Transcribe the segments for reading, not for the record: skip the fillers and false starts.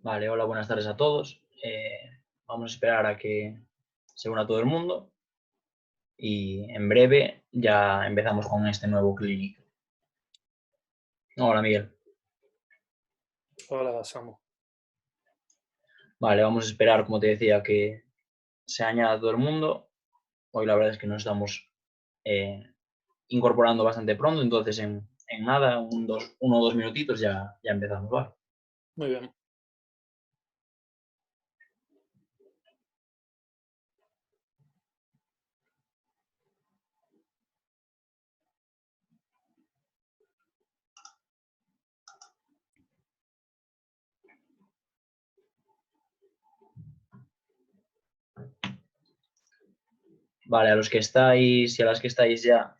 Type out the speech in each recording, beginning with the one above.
Vale, hola, buenas tardes a todos. Vamos a esperar a que se una todo el mundo y en breve ya empezamos con este nuevo clinic. Hola, Miguel. Hola, Samu. Vale, vamos a esperar, como te decía, que se añada todo el mundo. Hoy la verdad es que nos estamos eh, incorporando bastante pronto, entonces en nada, 1 o 2 minutitos ya empezamos, ¿vale? Muy bien. Vale, a los que estáis y a las que estáis ya,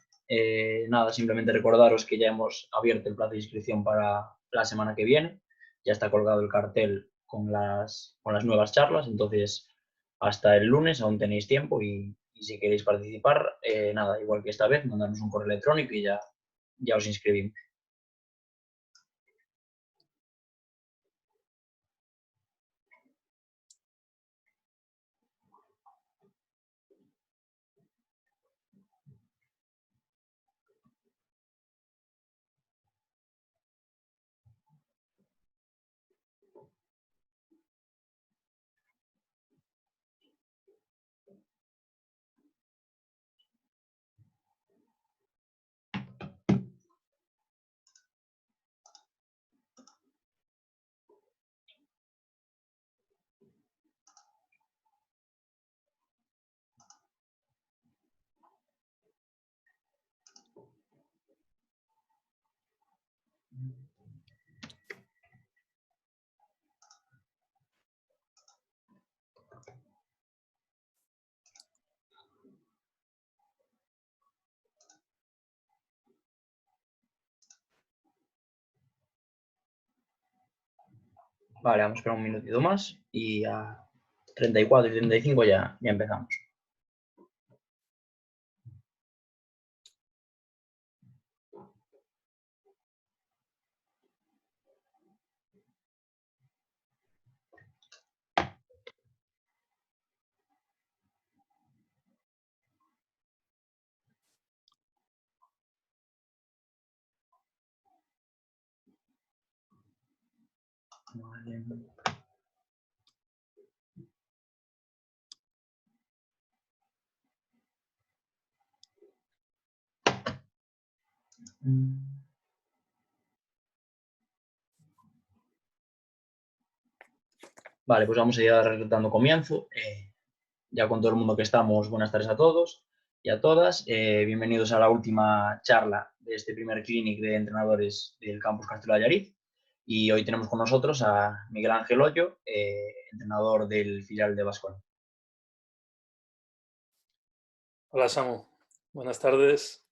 nada, simplemente recordaros que ya hemos abierto el plazo de inscripción para la semana que viene. Ya está colgado el cartel con las nuevas charlas, entonces hasta el lunes aún tenéis tiempo y si queréis participar, nada, igual que esta vez, mandarnos un correo electrónico y ya os inscribimos. Vale, vamos a esperar un minutito más y a 34 y 35 ya empezamos. Vale. Vale, pues vamos a ir dando comienzo. Ya con todo el mundo que estamos, buenas tardes a todos y a todas. Bienvenidos a la última charla de este primer clinic de entrenadores del campus Castelo de Allariz. Y hoy tenemos con nosotros a Miguel Ángel Hoyo, entrenador del filial de Baskonia. Hola, Samu. Buenas tardes.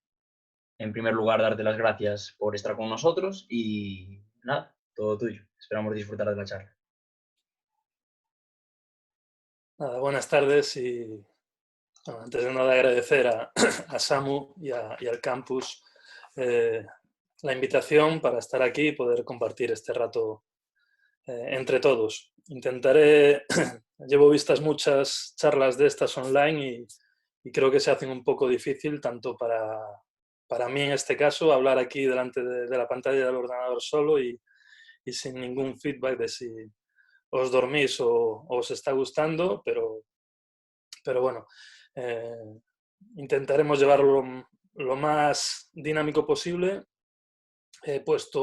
En primer lugar, darte las gracias por estar con nosotros y nada, todo tuyo. Esperamos disfrutar de la charla. Nada, buenas tardes y bueno, antes de nada agradecer a Samu y al campus eh, la invitación para estar aquí y poder compartir este rato entre todos. Intentaré, llevo vistas muchas charlas de estas online y creo que se hacen un poco difícil tanto para mí en este caso hablar aquí delante de la pantalla del ordenador solo y sin ningún feedback de si os dormís o os está gustando, pero bueno, eh, intentaremos llevarlo lo más dinámico posible. He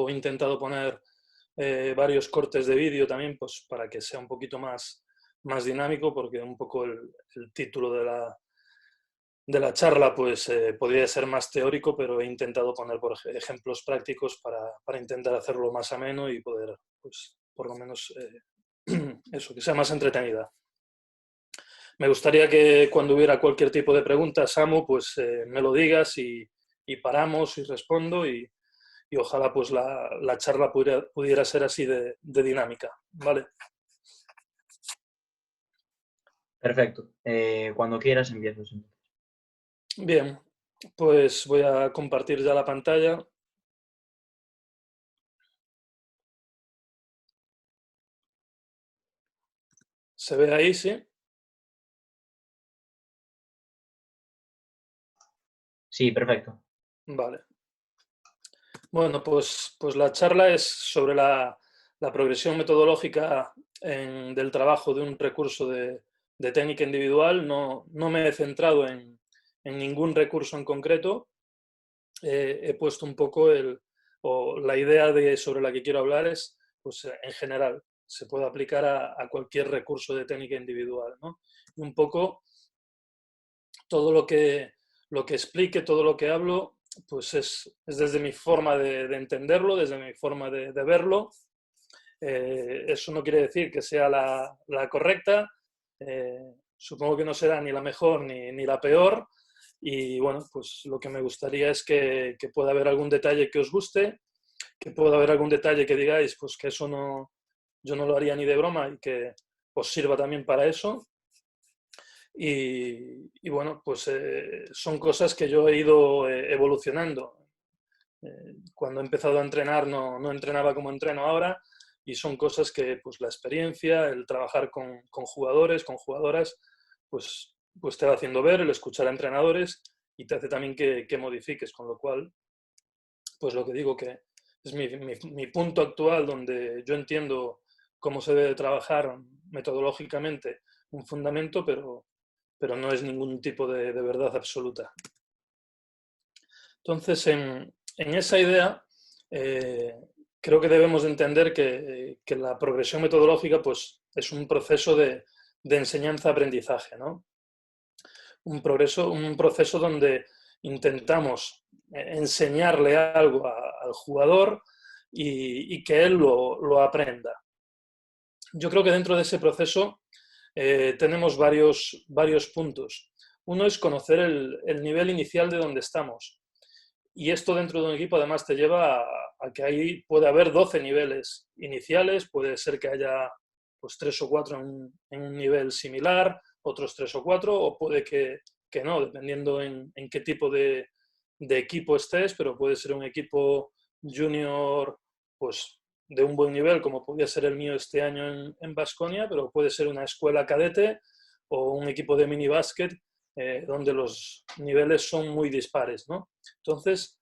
intentado poner varios cortes de vídeo también pues, para que sea un poquito más dinámico, porque un poco el título de la charla pues, podría ser más teórico, pero he intentado poner por ejemplos prácticos para intentar hacerlo más ameno y poder, pues, por lo menos, eso, que sea más entretenida. Me gustaría que cuando hubiera cualquier tipo de pregunta, Samu, pues me lo digas y paramos y respondo y ojalá pues la charla pudiera ser así de dinámica, ¿vale? Perfecto. Cuando quieras, empiezo. Bien, pues voy a compartir ya la pantalla. ¿Se ve ahí, sí? Sí, perfecto. Vale. Bueno, pues la charla es sobre la progresión metodológica del trabajo de un recurso de técnica individual. No me he centrado en ningún recurso en concreto. He puesto un poco la idea sobre la que quiero hablar es, pues en general, se puede aplicar a cualquier recurso de técnica individual, ¿no? Y un poco todo lo que explique, todo lo que hablo, pues es desde mi forma de entenderlo, desde mi forma de verlo. Eso no quiere decir que sea la correcta. Supongo que no será ni la mejor ni la peor. Y bueno, pues lo que me gustaría es que pueda haber algún detalle que os guste, que pueda haber algún detalle que digáis, pues que eso no, yo no lo haría ni de broma y que os sirva también para eso. Y bueno, pues son cosas que yo he ido evolucionando. Cuando he empezado a entrenar no entrenaba como entreno ahora y son cosas que pues la experiencia, el trabajar con jugadores, con jugadoras, pues te va haciendo ver, el escuchar a entrenadores y te hace también que modifiques, con lo cual, pues lo que digo que es mi punto actual donde yo entiendo cómo se debe trabajar metodológicamente un fundamento, pero no es ningún tipo de verdad absoluta. Entonces, en esa idea, creo que debemos de entender que la progresión metodológica pues, es un proceso de enseñanza-aprendizaje, ¿no? Un proceso donde intentamos enseñarle algo al jugador y que él lo aprenda. Yo creo que dentro de ese proceso tenemos varios puntos. Uno es conocer el nivel inicial de donde estamos. Y esto dentro de un equipo además te lleva a que ahí puede haber 12 niveles iniciales, puede ser que haya pues 3 o 4 en un nivel similar, otros 3 o 4, o puede que no, dependiendo en qué tipo de equipo estés, pero puede ser un equipo junior pues de un buen nivel, como podría ser el mío este año en Baskonia, pero puede ser una escuela cadete o un equipo de mini básquet donde los niveles son muy dispares, ¿no? Entonces,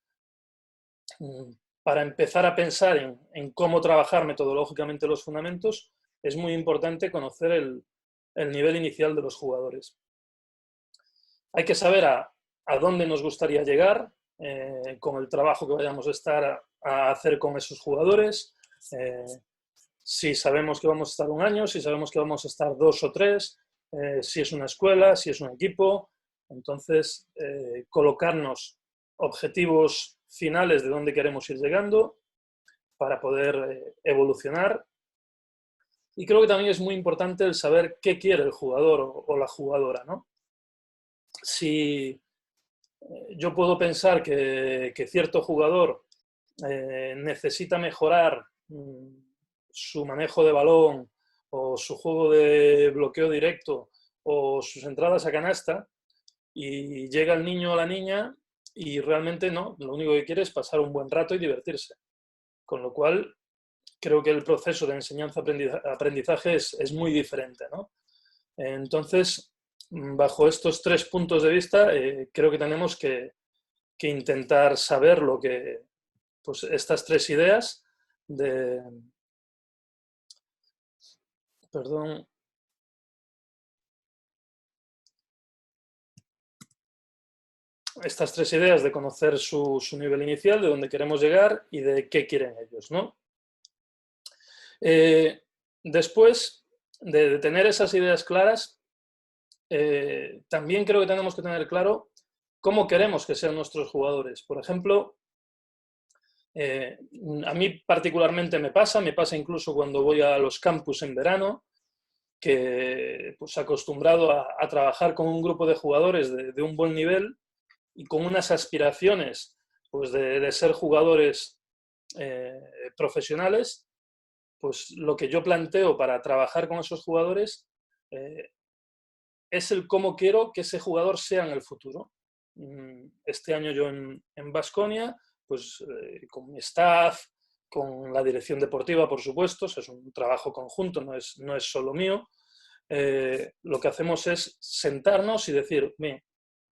para empezar a pensar en cómo trabajar metodológicamente los fundamentos, es muy importante conocer el nivel inicial de los jugadores. Hay que saber a dónde nos gustaría llegar con el trabajo que vayamos a estar a hacer con esos jugadores. Si sabemos que vamos a estar un año, si sabemos que vamos a estar 2 o 3, si es una escuela, si es un equipo. Entonces, colocarnos objetivos finales de dónde queremos ir llegando para poder evolucionar. Y creo que también es muy importante el saber qué quiere el jugador o la jugadora, ¿no? Si yo puedo pensar que cierto jugador necesita mejorar su manejo de balón o su juego de bloqueo directo o sus entradas a canasta y llega el niño o la niña y realmente no, lo único que quiere es pasar un buen rato y divertirse. Con lo cual, creo que el proceso de enseñanza-aprendizaje es muy diferente, ¿no? Entonces, bajo estos 3 puntos de vista, creo que tenemos que intentar saber lo que, pues estas 3 ideas de, perdón, estas 3 ideas de conocer su nivel inicial, de dónde queremos llegar y de qué quieren ellos, ¿no? Después de tener esas ideas claras, también creo que tenemos que tener claro cómo queremos que sean nuestros jugadores. Por ejemplo, a mí particularmente me pasa incluso cuando voy a los campus en verano, que pues acostumbrado a trabajar con un grupo de jugadores de un buen nivel y con unas aspiraciones pues de ser jugadores profesionales, pues lo que yo planteo para trabajar con esos jugadores es el cómo quiero que ese jugador sea en el futuro. Este año yo en Baskonia, pues con mi staff, con la dirección deportiva, por supuesto, es un trabajo conjunto, no es solo mío, lo que hacemos es sentarnos y decir, bien,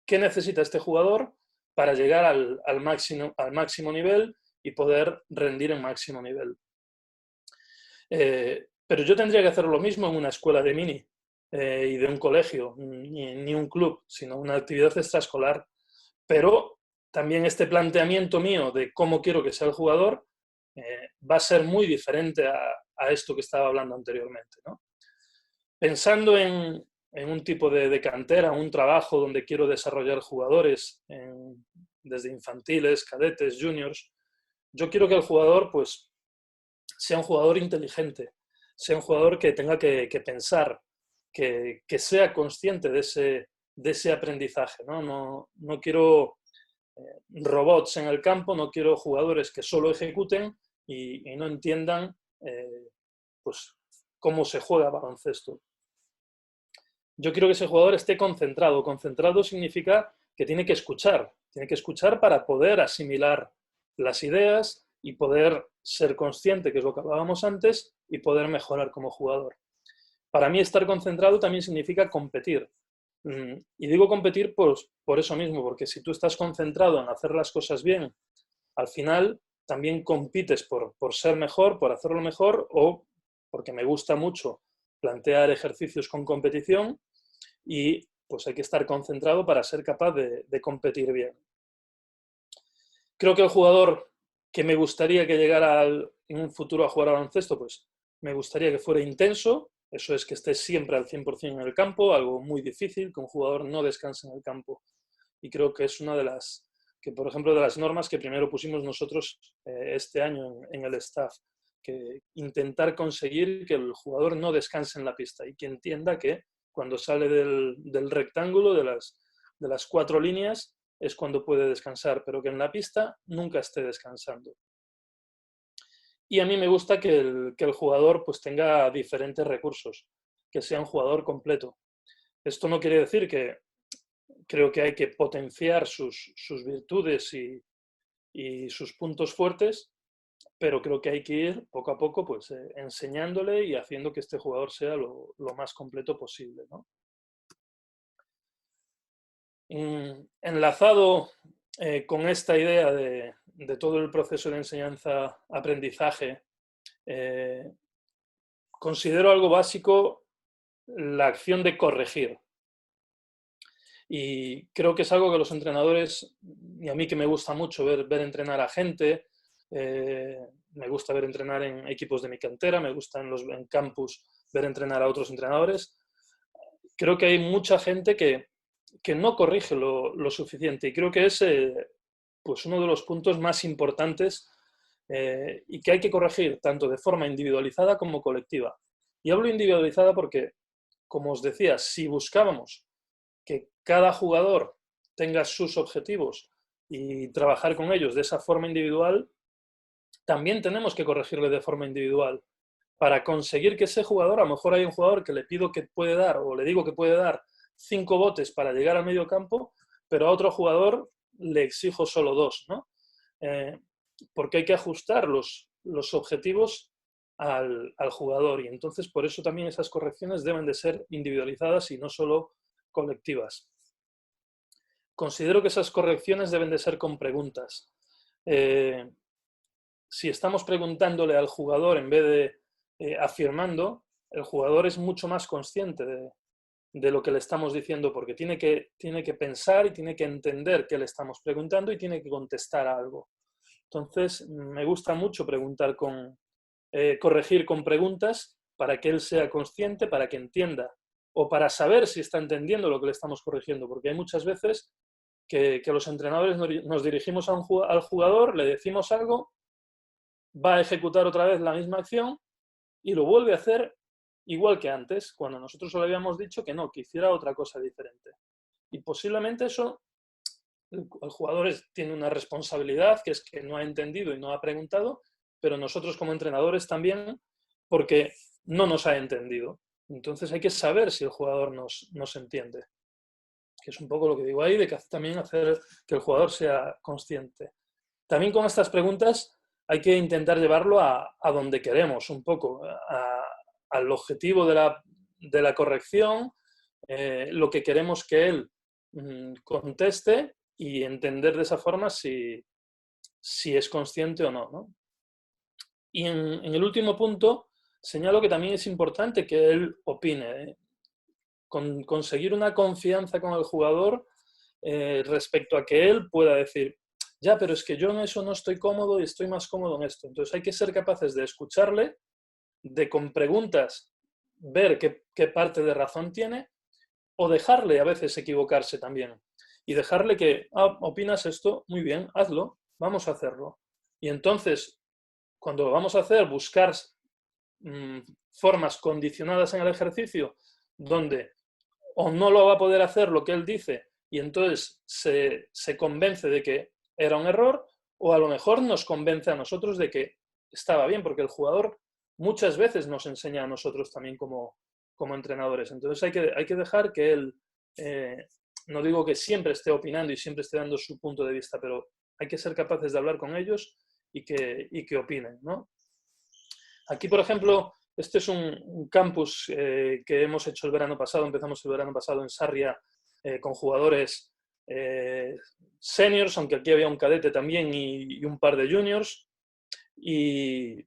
¿qué necesita este jugador para llegar al máximo nivel y poder rendir en máximo nivel? Pero yo tendría que hacer lo mismo en una escuela de mini y de un colegio, ni un club, sino una actividad extraescolar. Pero también este planteamiento mío de cómo quiero que sea el jugador va a ser muy diferente a esto que estaba hablando anteriormente, ¿no? Pensando en un tipo de cantera, un trabajo donde quiero desarrollar jugadores desde infantiles, cadetes, juniors, yo quiero que el jugador pues, sea un jugador inteligente, sea un jugador que tenga que pensar, que sea consciente de ese aprendizaje, ¿no? No quiero robots en el campo, no quiero jugadores que solo ejecuten y no entiendan pues, cómo se juega baloncesto. Yo quiero que ese jugador esté concentrado. Concentrado significa que tiene que escuchar para poder asimilar las ideas y poder ser consciente, que es lo que hablábamos antes, y poder mejorar como jugador. Para mí estar concentrado también significa competir. Y digo competir por eso mismo, porque si tú estás concentrado en hacer las cosas bien, al final también compites por ser mejor, por hacerlo mejor, o porque me gusta mucho plantear ejercicios con competición y pues hay que estar concentrado para ser capaz de competir bien. Creo que el jugador que me gustaría que llegara en un futuro a jugar al baloncesto, pues me gustaría que fuera intenso, eso es que esté siempre al 100% en el campo, algo muy difícil, que un jugador no descanse en el campo. Y creo que es una de las, que por ejemplo, de las normas que primero pusimos nosotros este año en el staff, que intentar conseguir que el jugador no descanse en la pista y que entienda que cuando sale del rectángulo, de las 4 líneas, es cuando puede descansar, pero que en la pista nunca esté descansando. Y a mí me gusta que el jugador pues, tenga diferentes recursos, que sea un jugador completo. Esto no quiere decir que creo que hay que potenciar sus virtudes y sus puntos fuertes, pero creo que hay que ir poco a poco pues, enseñándole y haciendo que este jugador sea lo más completo posible, ¿no? Enlazado con esta idea de todo el proceso de enseñanza-aprendizaje, considero algo básico la acción de corregir. Y creo que es algo que los entrenadores, y a mí que me gusta mucho ver entrenar a gente, me gusta ver entrenar en equipos de mi cantera, me gusta en campus ver entrenar a otros entrenadores, creo que hay mucha gente que no corrige lo suficiente y creo que es pues uno de los puntos más importantes y que hay que corregir tanto de forma individualizada como colectiva. Y hablo individualizada porque, como os decía, si buscábamos que cada jugador tenga sus objetivos y trabajar con ellos de esa forma individual, también tenemos que corregirle de forma individual para conseguir que ese jugador, a lo mejor hay un jugador que le pido que puede dar o le digo que puede dar 5 botes para llegar al medio campo, pero a otro jugador le exijo solo 2, ¿no? Porque hay que ajustar los objetivos al jugador y entonces por eso también esas correcciones deben de ser individualizadas y no solo colectivas. Considero que esas correcciones deben de ser con preguntas. Si estamos preguntándole al jugador en vez de afirmando, el jugador es mucho más consciente de lo que le estamos diciendo porque tiene que pensar y tiene que entender qué le estamos preguntando y tiene que contestar algo. Entonces, me gusta mucho corregir con preguntas para que él sea consciente, para que entienda o para saber si está entendiendo lo que le estamos corrigiendo, porque hay muchas veces que los entrenadores nos dirigimos al jugador, le decimos algo, va a ejecutar otra vez la misma acción y lo vuelve a hacer igual que antes, cuando nosotros le habíamos dicho que no, que hiciera otra cosa diferente. Y posiblemente eso, el jugador tiene una responsabilidad, que es que no ha entendido y no ha preguntado, pero nosotros como entrenadores también, porque no nos ha entendido. Entonces hay que saber si el jugador nos entiende. Que es un poco lo que digo ahí, de que también hacer que el jugador sea consciente. También con estas preguntas hay que intentar llevarlo a donde queremos, un poco, al objetivo de de la corrección, lo que queremos que él conteste y entender de esa forma si es consciente o no, ¿no? Y en el último punto señalo que también es importante que él opine, conseguir una confianza con el jugador respecto a que él pueda decir, ya, pero es que yo en eso no estoy cómodo y estoy más cómodo en esto. Entonces hay que ser capaces de escucharle, de con preguntas ver qué parte de razón tiene, o dejarle a veces equivocarse también. Y dejarle que, opinas esto, muy bien, hazlo, vamos a hacerlo. Y entonces, cuando lo vamos a hacer, buscar formas condicionadas en el ejercicio donde o no lo va a poder hacer lo que él dice y entonces se convence de que era un error, o a lo mejor nos convence a nosotros de que estaba bien, porque el jugador muchas veces nos enseña a nosotros también como entrenadores. Entonces hay que dejar que él, no digo que siempre esté opinando y siempre esté dando su punto de vista, pero hay que ser capaces de hablar con ellos y que opinen, ¿no? Aquí, por ejemplo, este es un campus que hemos hecho el verano pasado, empezamos el verano pasado en Sarria con jugadores seniors, aunque aquí había un cadete también y un par de juniors. Y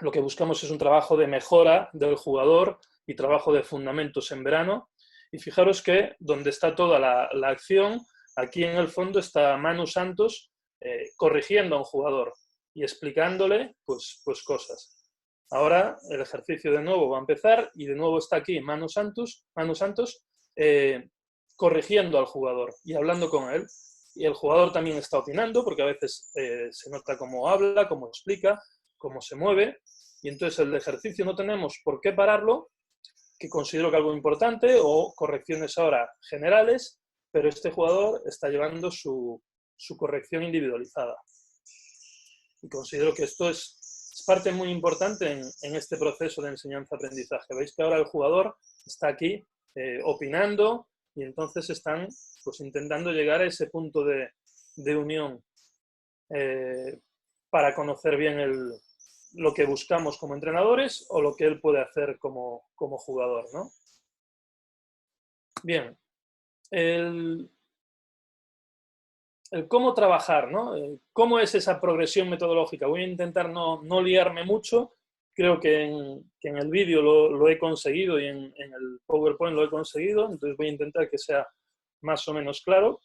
lo que buscamos es un trabajo de mejora del jugador y trabajo de fundamentos en verano. Y fijaros que donde está toda la acción, aquí en el fondo está Manu Santos corrigiendo a un jugador y explicándole pues cosas. Ahora el ejercicio de nuevo va a empezar y de nuevo está aquí Manu Santos corrigiendo al jugador y hablando con él. Y el jugador también está opinando, porque a veces se nota cómo habla, cómo explica, cómo se mueve. Y entonces el ejercicio no tenemos por qué pararlo, que considero que algo importante, o correcciones ahora generales, pero este jugador está llevando su corrección individualizada. Y considero que esto es parte muy importante en este proceso de enseñanza-aprendizaje. Veis que ahora el jugador está aquí opinando y entonces están pues intentando llegar a ese punto de unión para conocer bien lo que buscamos como entrenadores o lo que él puede hacer como jugador, ¿no? Bien, el cómo trabajar, ¿no? ¿Cómo es esa progresión metodológica? Voy a intentar no liarme mucho. Creo que en el vídeo lo he conseguido y en el PowerPoint lo he conseguido, entonces voy a intentar que sea más o menos claro.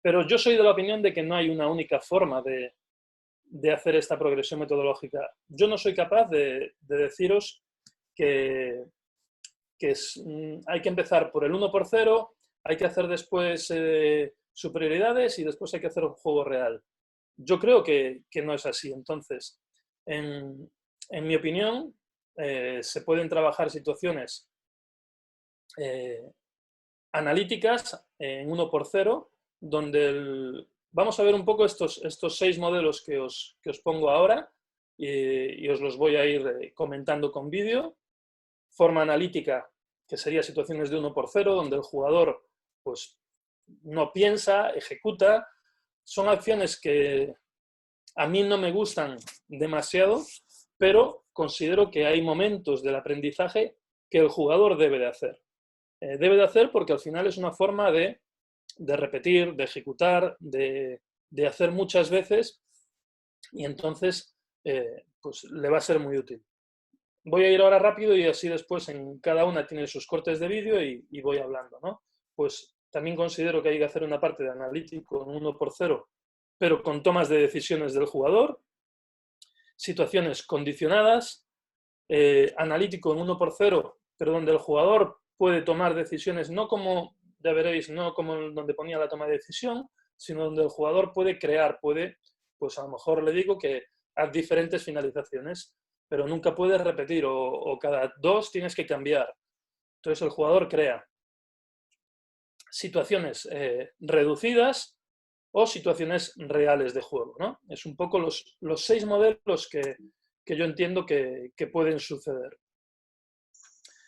Pero yo soy de la opinión de que no hay una única forma de hacer esta progresión metodológica. Yo no soy capaz de deciros que hay que empezar por el 1x0, hay que hacer después superioridades y después hay que hacer un juego real. Yo creo que no es así. Entonces, en mi opinión, se pueden trabajar situaciones analíticas en 1x0, donde vamos a ver un poco estos 6 modelos que os pongo ahora y os los voy a ir comentando con vídeo. Forma analítica, que sería situaciones de 1x0, donde el jugador pues, no piensa, ejecuta. Son acciones que a mí no me gustan demasiado, pero considero que hay momentos del aprendizaje que el jugador debe de hacer. Debe de hacer porque al final es una forma de repetir, de ejecutar, de hacer muchas veces y entonces pues le va a ser muy útil. Voy a ir ahora rápido y así después en cada una tiene sus cortes de vídeo y voy hablando, ¿no? Pues también considero que hay que hacer una parte de analítico en 1x0, pero con tomas de decisiones del jugador, situaciones condicionadas, analítico en 1x0, pero donde el jugador puede tomar decisiones no como, ya veréis, no como donde ponía la toma de decisión, sino donde el jugador puede crear, puede, pues a lo mejor le digo que haz diferentes finalizaciones, pero nunca puedes repetir o cada 2 tienes que cambiar. Entonces el jugador crea situaciones reducidas o situaciones reales de juego, ¿no? Es un poco los 6 modelos que yo entiendo que pueden suceder.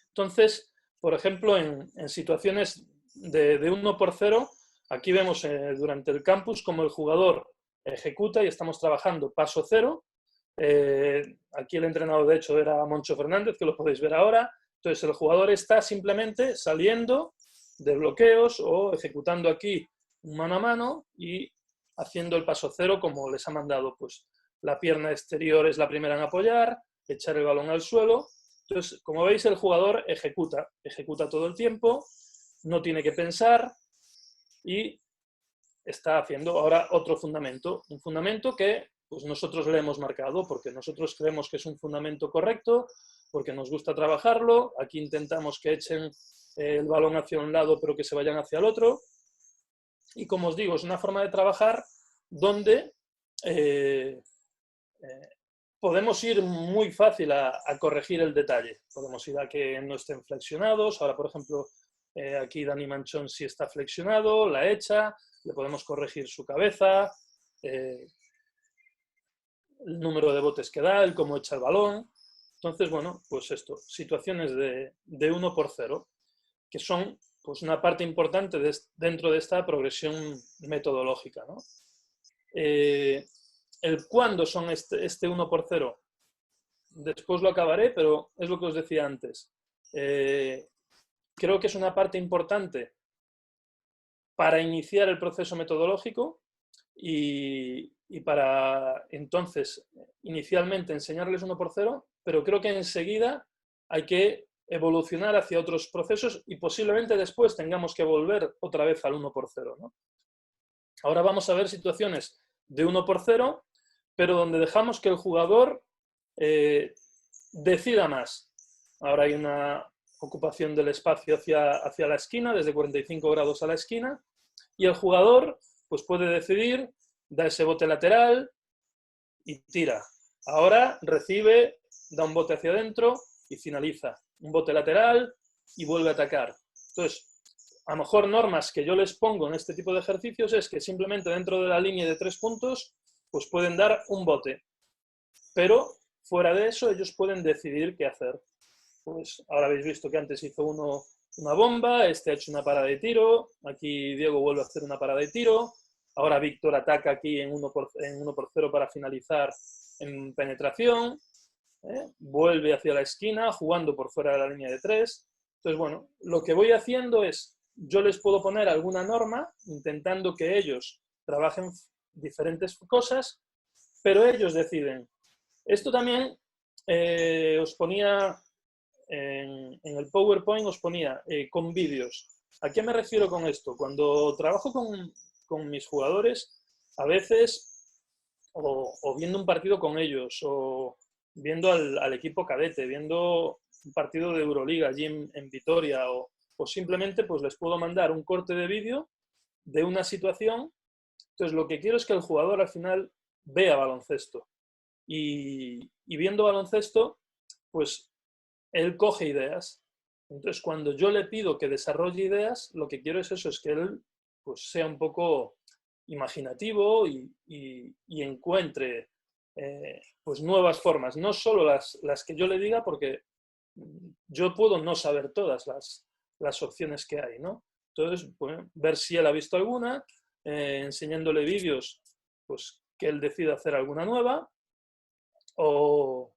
Entonces, por ejemplo, en situaciones de 1x0, aquí vemos durante el campus cómo el jugador ejecuta y estamos trabajando paso 0. Aquí el entrenador, de hecho, era Moncho Fernández, que lo podéis ver ahora. Entonces el jugador está simplemente saliendo de bloqueos o ejecutando aquí un mano a mano y haciendo el paso cero como les ha mandado. Pues la pierna exterior es la primera en apoyar, echar el balón al suelo. Entonces, como veis, el jugador ejecuta todo el tiempo, no tiene que pensar y está haciendo ahora otro fundamento, un fundamento que pues, nosotros le hemos marcado porque nosotros creemos que es un fundamento correcto, porque nos gusta trabajarlo. Aquí intentamos que echen el balón hacia un lado pero que se vayan hacia el otro. Y como os digo, es una forma de trabajar donde podemos ir muy fácil a corregir el detalle. Podemos ir a que no estén flexionados. Ahora, por ejemplo, aquí Dani Manchón sí está flexionado, la echa, le podemos corregir su cabeza, el número de botes que da, el cómo echa el balón. Entonces, bueno, pues esto, situaciones de 1 por 0, que son pues, una parte importante dentro de esta progresión metodológica, ¿no? El cuándo son este 1 por 0, después lo acabaré, pero es lo que os decía antes. Creo que es una parte importante para iniciar el proceso metodológico y para entonces inicialmente enseñarles 1 por 0, pero creo que enseguida hay que evolucionar hacia otros procesos y posiblemente después tengamos que volver otra vez al 1 por 0, ¿no? Ahora vamos a ver situaciones de 1 por 0, pero donde dejamos que el jugador decida más. Ahora hay una ocupación del espacio hacia la esquina, desde 45 grados a la esquina, y el jugador pues, puede decidir, da ese bote lateral y tira. Ahora recibe, da un bote hacia adentro y finaliza. Un bote lateral y vuelve a atacar. Entonces, a lo mejor normas que yo les pongo en este tipo de ejercicios es que simplemente dentro de la línea de 3 puntos pues pueden dar un bote. Pero fuera de eso ellos pueden decidir qué hacer. Pues ahora habéis visto que antes hizo uno una bomba, este ha hecho una parada de tiro, aquí Diego vuelve a hacer una parada de tiro, ahora Víctor ataca aquí en 1 por 0 para finalizar en penetración, vuelve hacia la esquina jugando por fuera de la línea de 3. Entonces, bueno, lo que voy haciendo es, yo les puedo poner alguna norma intentando que ellos trabajen diferentes cosas, pero ellos deciden. Esto también os ponía en el PowerPoint, os ponía con vídeos. ¿A qué me refiero con esto? Cuando trabajo con mis jugadores, a veces, o viendo un partido con ellos, o viendo al equipo cadete, viendo un partido de Euroliga allí en Vitoria, o simplemente pues les puedo mandar un corte de vídeo de una situación. Entonces lo que quiero es que el jugador al final vea baloncesto. Y viendo baloncesto, pues él coge ideas. Entonces, cuando yo le pido que desarrolle ideas, lo que quiero es eso, es que él pues, sea un poco imaginativo y encuentre pues, nuevas formas. No solo las que yo le diga, porque yo puedo no saber todas las opciones que hay, ¿no? Entonces, bueno, ver si él ha visto alguna, enseñándole vídeos, pues que él decida hacer alguna nueva, o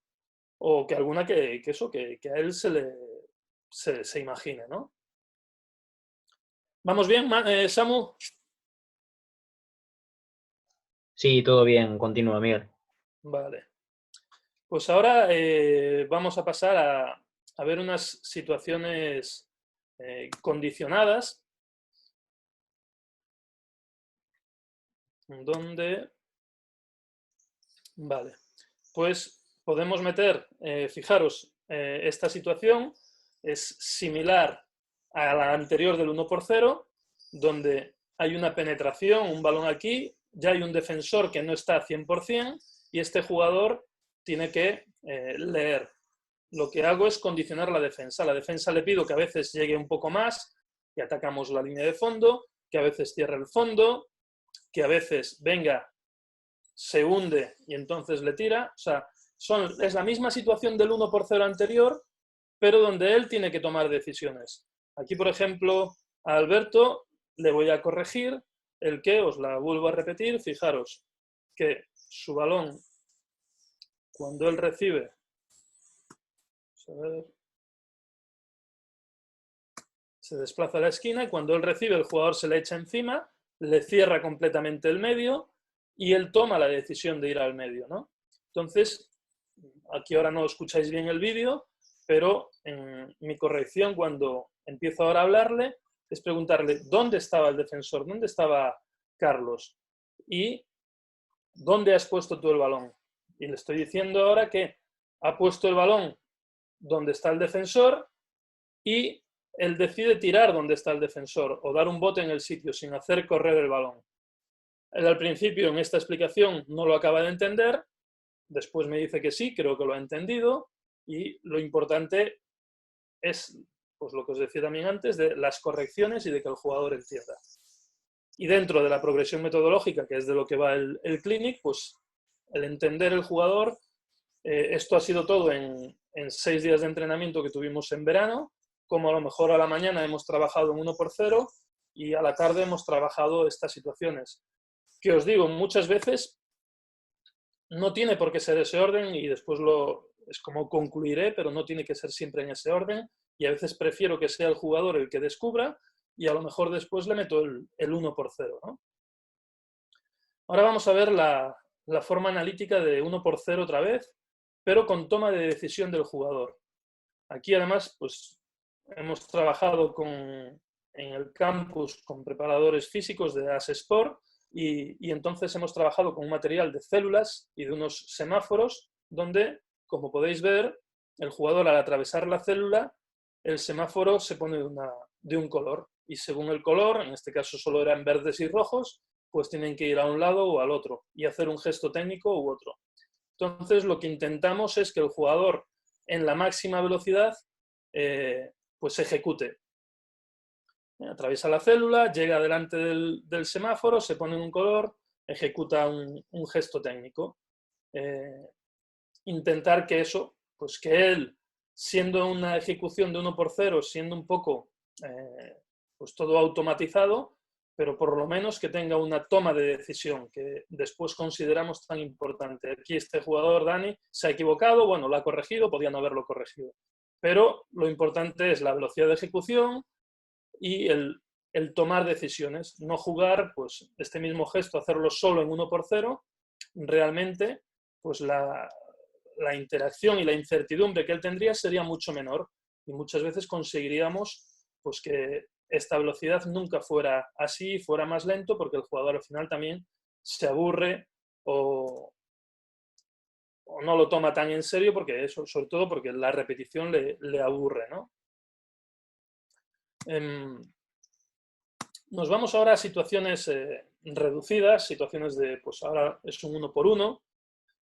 que alguna que a él se imagine, ¿no? ¿Vamos bien, Samu? Sí, todo bien, continúa, Miguel. Vale. Pues ahora vamos a pasar a ver unas situaciones condicionadas donde, vale, pues podemos meter, fijaros, esta situación es similar a la anterior del 1 por 0, donde hay una penetración, un balón aquí, ya hay un defensor que no está a 100% y este jugador tiene que leer. Lo que hago es condicionar la defensa. A la defensa le pido que a veces llegue un poco más, que atacamos la línea de fondo, que a veces cierre el fondo, que a veces venga, se hunde y entonces le tira. O sea, es la misma situación del 1 por 0 anterior, pero donde él tiene que tomar decisiones. Aquí, por ejemplo, a Alberto le voy a corregir el que, os la vuelvo a repetir, fijaros que su balón, cuando él recibe, a ver, se desplaza a la esquina y cuando él recibe, el jugador se le echa encima, le cierra completamente el medio y él toma la decisión de ir al medio, ¿no? Entonces, aquí ahora no escucháis bien el vídeo, pero en mi corrección, cuando empiezo ahora a hablarle, es preguntarle dónde estaba el defensor, dónde estaba Carlos y dónde has puesto tú el balón. Y le estoy diciendo ahora que ha puesto el balón donde está el defensor y él decide tirar donde está el defensor o dar un bote en el sitio sin hacer correr el balón. Él al principio en esta explicación no lo acaba de entender, después me dice que sí, creo que lo ha entendido y lo importante es, pues lo que os decía también antes, de las correcciones y de que el jugador entienda. Y dentro de la progresión metodológica, que es de lo que va el clinic, pues el entender el jugador, esto ha sido todo en 6 días de entrenamiento que tuvimos en verano, como a lo mejor a la mañana hemos trabajado en 1x0 y a la tarde hemos trabajado estas situaciones. Que os digo, muchas veces no tiene por qué ser ese orden y después es como concluiré, pero no tiene que ser siempre en ese orden y a veces prefiero que sea el jugador el que descubra y a lo mejor después le meto el 1x0, ¿no? Ahora vamos a ver la forma analítica de 1x0 otra vez, pero con toma de decisión del jugador. Aquí además pues hemos trabajado en el campus con preparadores físicos de AS Sport y entonces hemos trabajado con un material de células y de unos semáforos donde, como podéis ver, el jugador al atravesar la célula, el semáforo se pone de un color y según el color, en este caso solo eran verdes y rojos, pues tienen que ir a un lado o al otro y hacer un gesto técnico u otro. Entonces lo que intentamos es que el jugador en la máxima velocidad pues ejecute. Atraviesa la célula, llega delante del semáforo, se pone en un color, ejecuta un gesto técnico. Intentar que eso, pues que él, siendo una ejecución de 1x0, siendo un poco pues todo automatizado, pero por lo menos que tenga una toma de decisión que después consideramos tan importante. Aquí este jugador, Dani, se ha equivocado, bueno, lo ha corregido, podía no haberlo corregido. Pero lo importante es la velocidad de ejecución y el tomar decisiones, no jugar pues este mismo gesto, hacerlo solo en 1x0, realmente pues la interacción y la incertidumbre que él tendría sería mucho menor y muchas veces conseguiríamos pues que esta velocidad nunca fuera así, fuera más lento, porque el jugador al final también se aburre o no lo toma tan en serio, porque eso, sobre todo porque la repetición le aburre, ¿no? Nos vamos ahora a situaciones reducidas, situaciones de, pues ahora es un 1x1,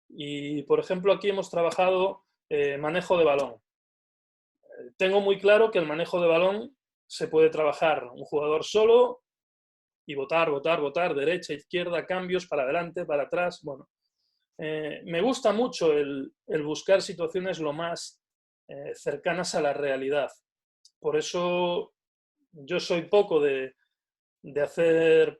y por ejemplo aquí hemos trabajado manejo de balón. Tengo muy claro que el manejo de balón se puede trabajar un jugador solo y botar, derecha, izquierda, cambios, para adelante, para atrás. Bueno, me gusta mucho el buscar situaciones lo más cercanas a la realidad. Por eso yo soy poco de hacer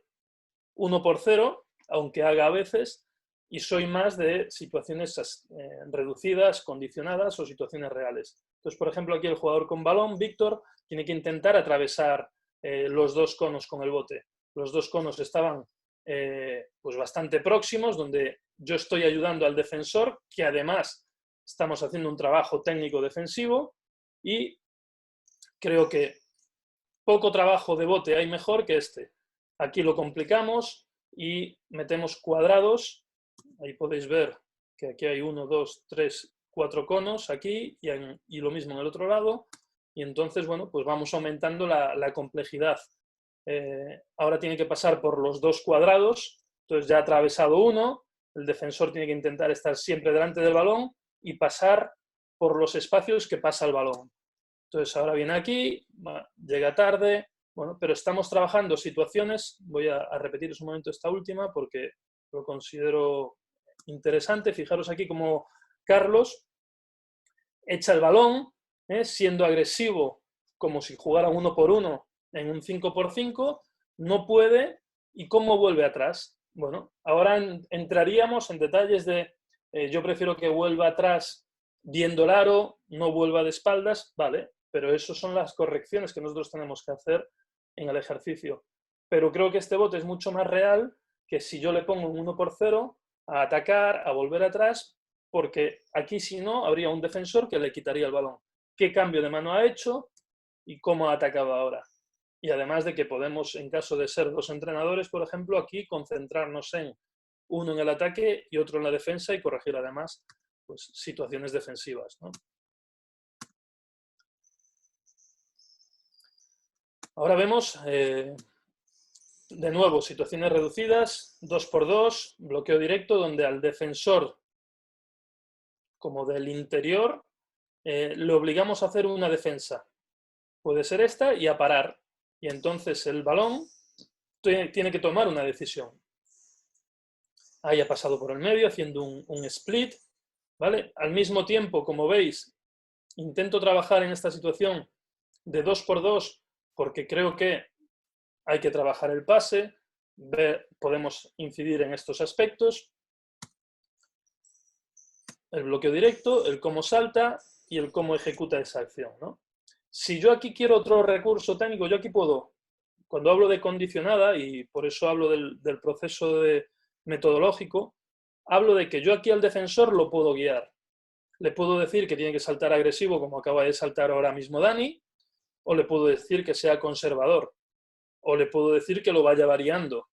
1x0, aunque haga a veces, y soy más de situaciones reducidas, condicionadas o situaciones reales. Entonces, por ejemplo, aquí el jugador con balón, Víctor, tiene que intentar atravesar los dos conos con el bote. Los dos conos estaban pues bastante próximos, donde yo estoy ayudando al defensor, que además estamos haciendo un trabajo técnico defensivo, y creo que poco trabajo de bote hay mejor que este. Aquí lo complicamos y metemos cuadrados. Ahí podéis ver que aquí hay 1, 2, 3, 4 conos aquí y lo mismo en el otro lado. Y entonces, bueno, pues vamos aumentando la complejidad. Ahora tiene que pasar por los dos cuadrados. Entonces ya ha atravesado uno. El defensor tiene que intentar estar siempre delante del balón y pasar por los espacios que pasa el balón. Entonces ahora viene aquí, llega tarde, bueno, pero estamos trabajando situaciones, voy a repetiros un momento esta última porque lo considero interesante. Fijaros aquí como Carlos echa el balón, siendo agresivo como si jugara 1x1 en un 5x5, no puede, ¿y cómo vuelve atrás? Bueno, ahora entraríamos en detalles de yo prefiero que vuelva atrás viendo el aro, no vuelva de espaldas, vale. pero eso son las correcciones que nosotros tenemos que hacer en el ejercicio. Pero creo que este bote es mucho más real que si yo le pongo un 1-0 a atacar, a volver atrás, porque aquí si no, habría un defensor que le quitaría el balón. ¿Qué cambio de mano ha hecho y cómo ha atacado ahora? Y además de que podemos, en caso de ser dos entrenadores, por ejemplo, aquí concentrarnos en uno en el ataque y otro en la defensa y corregir además pues, situaciones defensivas, ¿no? Ahora vemos, de nuevo, situaciones reducidas, 2x2, bloqueo directo, donde al defensor, como del interior, le obligamos a hacer una defensa. Puede ser esta y a parar. Y entonces el balón tiene que tomar una decisión. Ahí ha pasado por el medio haciendo un split, ¿vale? Al mismo tiempo, como veis, intento trabajar en esta situación de 2x2 porque creo que hay que trabajar el pase, podemos incidir en estos aspectos, el bloqueo directo, el cómo salta y el cómo ejecuta esa acción, ¿no? Si yo aquí quiero otro recurso técnico, yo aquí puedo, cuando hablo de condicionada, y por eso hablo del proceso metodológico, hablo de que yo aquí al defensor lo puedo guiar. Le puedo decir que tiene que saltar agresivo, como acaba de saltar ahora mismo Dani, o le puedo decir que sea conservador, o le puedo decir que lo vaya variando.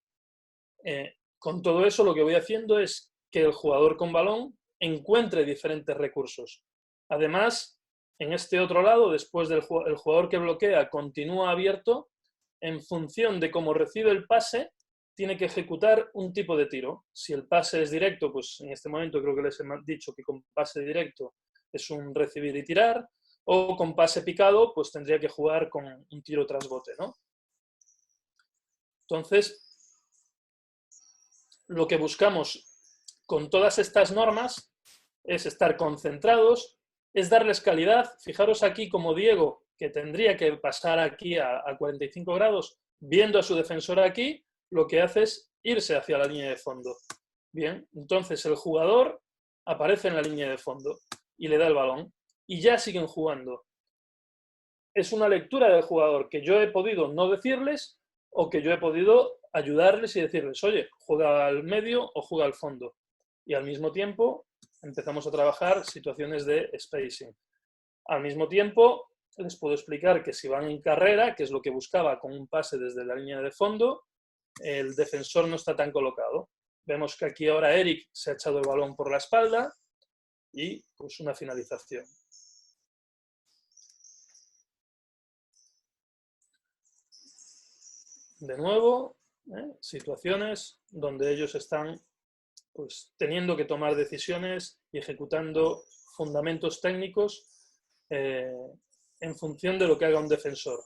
Con todo eso lo que voy haciendo es que el jugador con balón encuentre diferentes recursos. Además, en este otro lado, después del el jugador que bloquea continúa abierto, en función de cómo recibe el pase, tiene que ejecutar un tipo de tiro. Si el pase es directo, pues en este momento creo que les he dicho que con pase directo es un recibir y tirar, o con pase picado, pues tendría que jugar con un tiro tras bote, ¿no? Entonces, lo que buscamos con todas estas normas es estar concentrados, es darles calidad. Fijaros aquí como Diego, que tendría que pasar aquí a 45 grados, viendo a su defensor aquí, lo que hace es irse hacia la línea de fondo. Bien, entonces el jugador aparece en la línea de fondo y le da el balón y ya siguen jugando. Es una lectura del jugador que yo he podido no decirles o que yo he podido ayudarles y decirles, oye, juega al medio o juega al fondo. Y al mismo tiempo empezamos a trabajar situaciones de spacing. Al mismo tiempo les puedo explicar que si van en carrera, que es lo que buscaba con un pase desde la línea de fondo, el defensor no está tan colocado. Vemos que aquí ahora Eric se ha echado el balón por la espalda y pues una finalización. De nuevo, situaciones donde ellos están pues, teniendo que tomar decisiones y ejecutando fundamentos técnicos en función de lo que haga un defensor.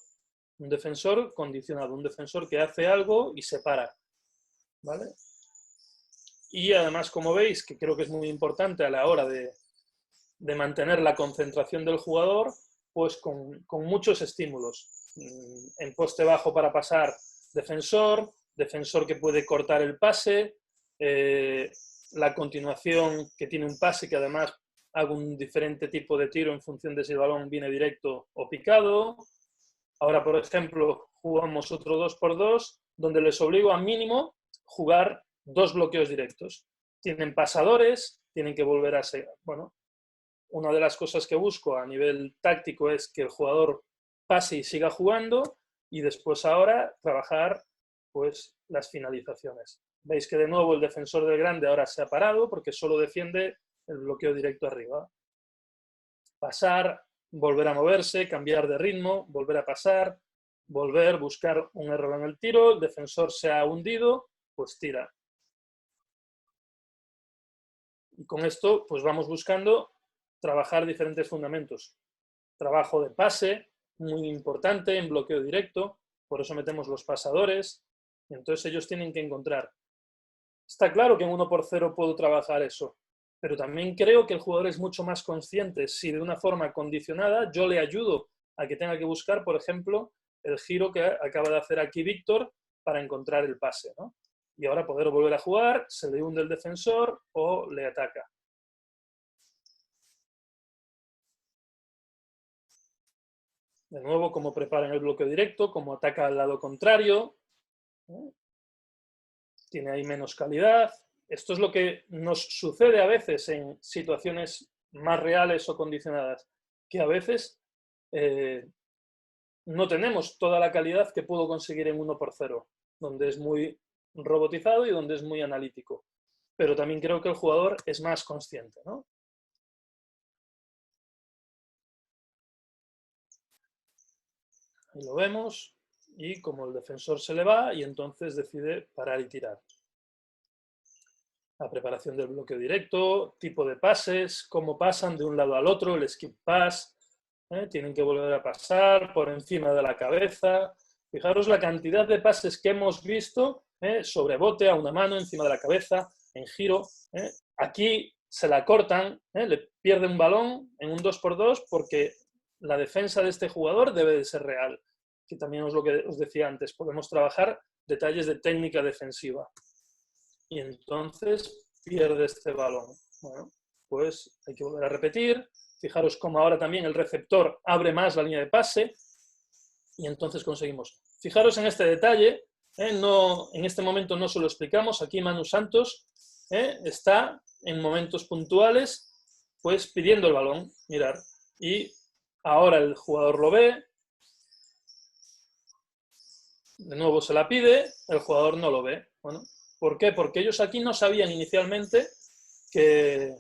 Un defensor condicionado, un defensor que hace algo y se para, ¿vale? Y además, como veis, que creo que es muy importante a la hora de mantener la concentración del jugador, pues con muchos estímulos. En poste bajo para pasar defensor, defensor que puede cortar el pase, la continuación que tiene un pase que además haga un diferente tipo de tiro en función de si el balón viene directo o picado. Ahora, por ejemplo, jugamos otro 2x2, donde les obligo a mínimo jugar 2 bloqueos directos. Tienen pasadores, tienen que volver a ser, bueno, una de las cosas que busco a nivel táctico es que el jugador pase y siga jugando y después ahora trabajar pues las finalizaciones. Veis que de nuevo el defensor del grande ahora se ha parado porque solo defiende el bloqueo directo arriba. Pasar, volver a moverse, cambiar de ritmo, volver a pasar, volver, buscar un error en el tiro, el defensor se ha hundido, pues tira. Y con esto pues vamos buscando trabajar diferentes fundamentos. Trabajo de pase, muy importante en bloqueo directo, por eso metemos los pasadores, y entonces ellos tienen que encontrar. Está claro que en 1x0 puedo trabajar eso, pero también creo que el jugador es mucho más consciente si de una forma condicionada yo le ayudo a que tenga que buscar, por ejemplo, el giro que acaba de hacer aquí Víctor para encontrar el pase, ¿no? Y ahora poder volver a jugar, se le hunde el defensor o le ataca. De nuevo, cómo preparan el bloqueo directo, cómo ataca al lado contrario. Tiene ahí menos calidad. Esto es lo que nos sucede a veces en situaciones más reales o condicionadas, que a veces no tenemos toda la calidad que puedo conseguir en 1x0, donde es muy robotizado y donde es muy analítico. Pero también creo que el jugador es más consciente, ¿no? Ahí lo vemos, y como el defensor se le va, y entonces decide parar y tirar. La preparación del bloqueo directo, tipo de pases, cómo pasan de un lado al otro, el skip pass, tienen que volver a pasar por encima de la cabeza. Fijaros la cantidad de pases que hemos visto, sobre bote, a una mano, encima de la cabeza, en giro. Aquí se la cortan, le pierde un balón en un 2x2 porque la defensa de este jugador debe de ser real. Que también es lo que os decía antes, podemos trabajar detalles de técnica defensiva. Y entonces pierde este balón. Bueno, pues hay que volver a repetir. Fijaros cómo ahora también el receptor abre más la línea de pase y entonces conseguimos. Fijaros en este detalle, no, en este momento no se lo explicamos, aquí Manu Santos está en momentos puntuales pues pidiendo el balón, mirar, y ahora el jugador lo ve, de nuevo se la pide, el jugador no lo ve. Bueno, ¿por qué? Porque ellos aquí no sabían inicialmente que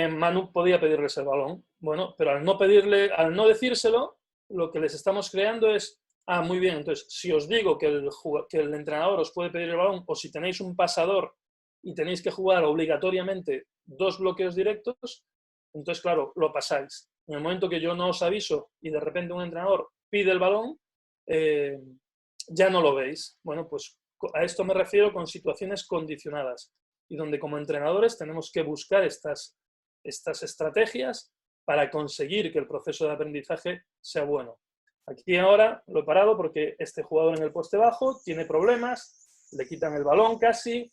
Manu podía pedirles el balón. Bueno, pero al no decírselo, lo que les estamos creando es, muy bien, entonces, si os digo que el entrenador os puede pedir el balón, o si tenéis un pasador y tenéis que jugar obligatoriamente 2 bloqueos directos, entonces, claro, lo pasáis. En el momento que yo no os aviso y de repente un entrenador pide el balón, ya no lo veis. Bueno, pues a esto me refiero con situaciones condicionadas y donde como entrenadores tenemos que buscar estas estrategias para conseguir que el proceso de aprendizaje sea bueno. Aquí ahora lo he parado porque este jugador en el poste bajo tiene problemas, le quitan el balón casi,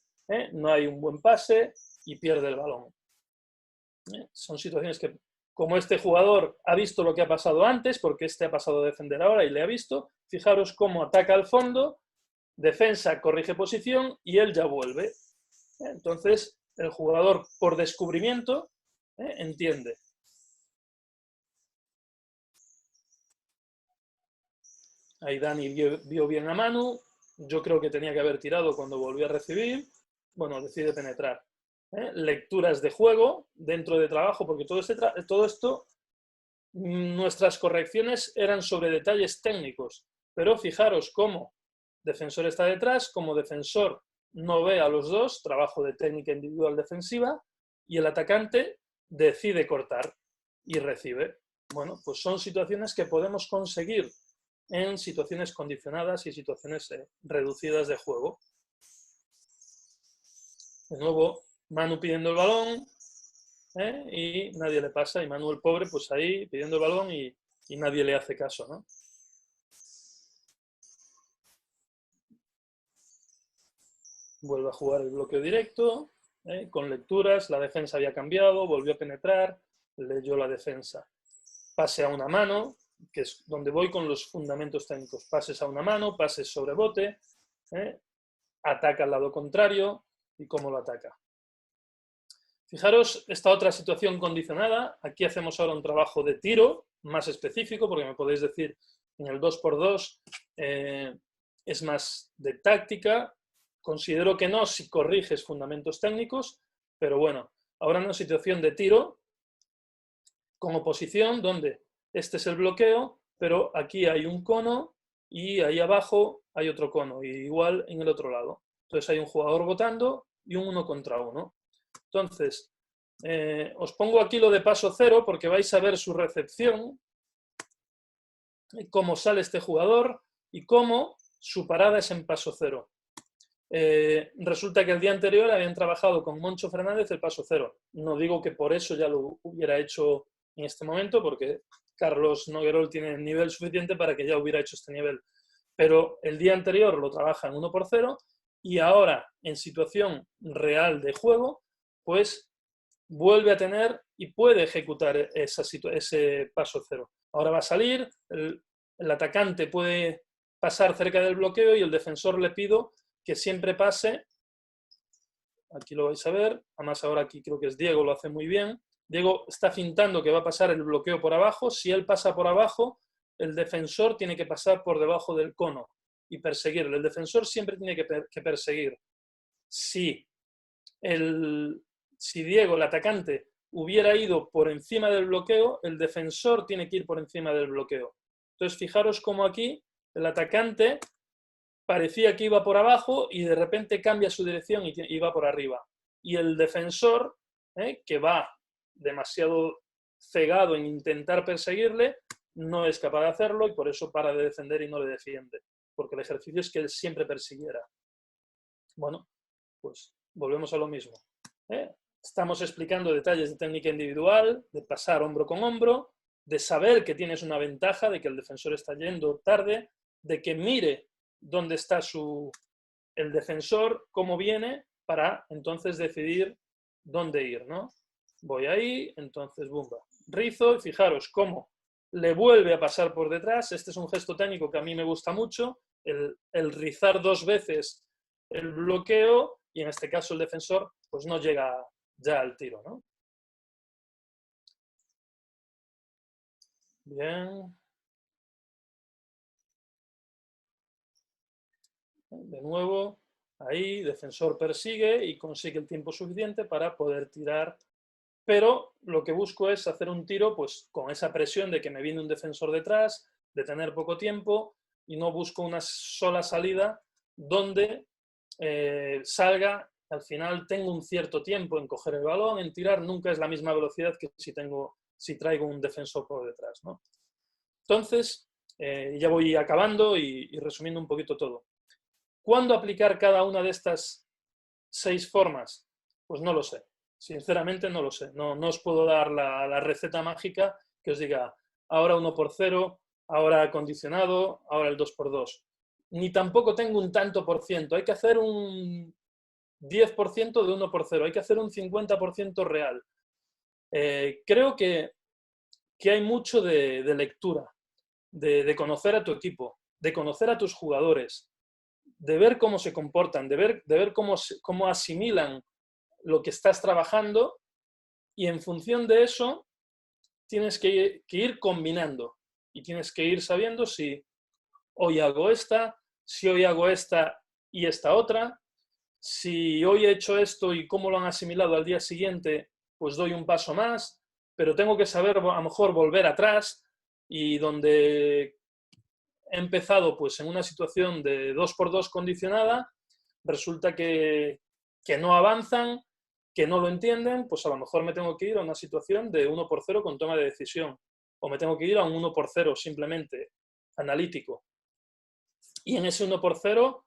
no hay un buen pase y pierde el balón. Son situaciones que, como este jugador ha visto lo que ha pasado antes, porque este ha pasado a defender ahora y le ha visto, fijaros cómo ataca al fondo, defensa corrige posición y él ya vuelve. Entonces, el jugador, por descubrimiento, entiende. Ahí Dani vio bien a Manu. Yo creo que tenía que haber tirado cuando volvió a recibir. Bueno, decide penetrar. Lecturas de juego dentro de trabajo, porque todo esto, nuestras correcciones eran sobre detalles técnicos. Pero fijaros cómo defensor está detrás, como defensor no ve a los dos, trabajo de técnica individual defensiva, y el atacante decide cortar y recibe. Bueno, pues son situaciones que podemos conseguir en situaciones condicionadas y situaciones reducidas de juego. De nuevo, Manu pidiendo el balón y nadie le pasa, y Manu el pobre pues ahí pidiendo el balón y nadie le hace caso, ¿no? Vuelve a jugar el bloqueo directo, con lecturas, la defensa había cambiado, volvió a penetrar, leyó la defensa. Pase a una mano, que es donde voy con los fundamentos técnicos. Pases a una mano, pases sobre bote, ataca al lado contrario y cómo lo ataca. Fijaros esta otra situación condicionada. Aquí hacemos ahora un trabajo de tiro más específico, porque me podéis decir, en el 2x2 es más de táctica. Considero que no si corriges fundamentos técnicos, pero bueno, ahora en una situación de tiro con oposición donde este es el bloqueo, pero aquí hay un cono y ahí abajo hay otro cono, y igual en el otro lado. Entonces hay un jugador votando y un 1 contra 1. Entonces, os pongo aquí lo de paso cero porque vais a ver su recepción, cómo sale este jugador y cómo su parada es en paso cero. Resulta que el día anterior habían trabajado con Moncho Fernández el paso cero. No digo que por eso ya lo hubiera hecho en este momento, porque Carlos Noguerol tiene nivel suficiente para que ya hubiera hecho este nivel. Pero el día anterior lo trabaja en 1x0 y ahora, en situación real de juego, pues vuelve a tener y puede ejecutar ese paso cero. Ahora va a salir, el atacante puede pasar cerca del bloqueo y el defensor le pido que siempre pase. Aquí lo vais a ver, además ahora aquí creo que es Diego, lo hace muy bien. Diego está fintando que va a pasar el bloqueo por abajo. Si él pasa por abajo, el defensor tiene que pasar por debajo del cono y perseguirlo. El defensor siempre tiene que perseguir. Si Diego, el atacante, hubiera ido por encima del bloqueo, el defensor tiene que ir por encima del bloqueo. Entonces, fijaros cómo aquí el atacante parecía que iba por abajo y de repente cambia su dirección y va por arriba. Y el defensor, que va demasiado cegado en intentar perseguirle, no es capaz de hacerlo y por eso para de defender y no le defiende. Porque el ejercicio es que él siempre persiguiera. Bueno, pues volvemos a lo mismo. Estamos explicando detalles de técnica individual, de pasar hombro con hombro, de saber que tienes una ventaja, de que el defensor está yendo tarde, de que mire dónde está el defensor, cómo viene, para entonces decidir dónde ir, ¿no? Voy ahí, entonces, bumba. Rizo, y fijaros cómo le vuelve a pasar por detrás. Este es un gesto técnico que a mí me gusta mucho, el rizar 2 veces el bloqueo, y en este caso el defensor pues no llega ya al tiro, ¿no? Bien. De nuevo, ahí, defensor persigue y consigue el tiempo suficiente para poder tirar. Pero lo que busco es hacer un tiro pues con esa presión de que me viene un defensor detrás, de tener poco tiempo, y no busco una sola salida donde salga, al final tengo un cierto tiempo en coger el balón, en tirar, nunca es la misma velocidad que si traigo un defensor por detrás, ¿no? Entonces, ya voy acabando y resumiendo un poquito todo. ¿Cuándo aplicar cada una de estas 6 formas? Pues no lo sé. Sinceramente no lo sé. No os puedo dar la receta mágica que os diga ahora 1×0, ahora acondicionado, ahora el 2×2. Ni tampoco tengo un tanto por ciento. Hay que hacer un 10% de 1×0. Hay que hacer un 50% real. Creo que hay mucho de lectura, de conocer a tu equipo, de conocer a tus jugadores, de ver cómo se comportan, de ver cómo asimilan lo que estás trabajando, y en función de eso tienes que ir combinando y tienes que ir sabiendo si hoy hago esta, si hoy hago esta y esta otra, si hoy he hecho esto y cómo lo han asimilado al día siguiente, pues doy un paso más, pero tengo que saber a lo mejor volver atrás, y donde he empezado pues en una situación de 2×2 condicionada, resulta que no avanzan, que no lo entienden, pues a lo mejor me tengo que ir a una situación de 1×0 con toma de decisión, o me tengo que ir a un 1×0 simplemente analítico. Y en ese 1×0,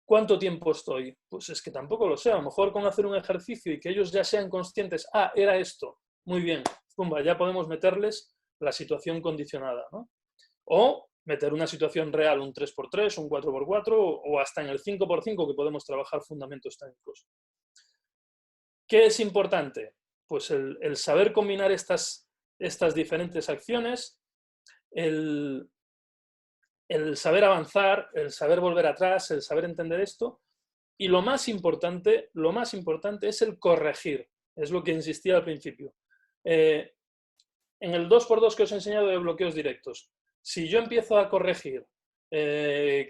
¿cuánto tiempo estoy? Pues es que tampoco lo sé. A lo mejor con hacer un ejercicio y que ellos ya sean conscientes, era esto, muy bien, pumba, ya podemos meterles la situación condicionada, ¿no? O meter una situación real, un 3×3, un 4×4, o hasta en el 5×5, que podemos trabajar fundamentos técnicos. ¿Qué es importante? Pues el saber combinar estas diferentes acciones, el saber avanzar, el saber volver atrás, el saber entender esto, y lo más importante es el corregir, es lo que insistía al principio. En el 2×2 que os he enseñado de bloqueos directos, si yo empiezo a corregir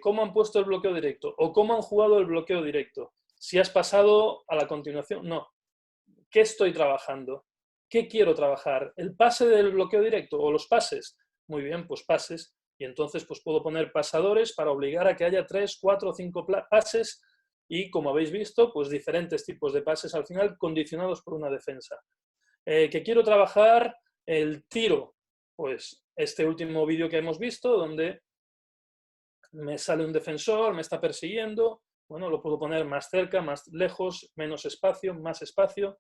cómo han puesto el bloqueo directo o cómo han jugado el bloqueo directo, si has pasado a la continuación, no. ¿Qué estoy trabajando? ¿Qué quiero trabajar? ¿El pase del bloqueo directo o los pases? Muy bien, pues pases. Y entonces pues puedo poner pasadores para obligar a que haya 3, 4, 5 pases, y como habéis visto, pues diferentes tipos de pases al final condicionados por una defensa. ¿Que quiero trabajar el tiro? Pues este último vídeo que hemos visto, donde me sale un defensor, me está persiguiendo, bueno, lo puedo poner más cerca, más lejos, menos espacio, más espacio,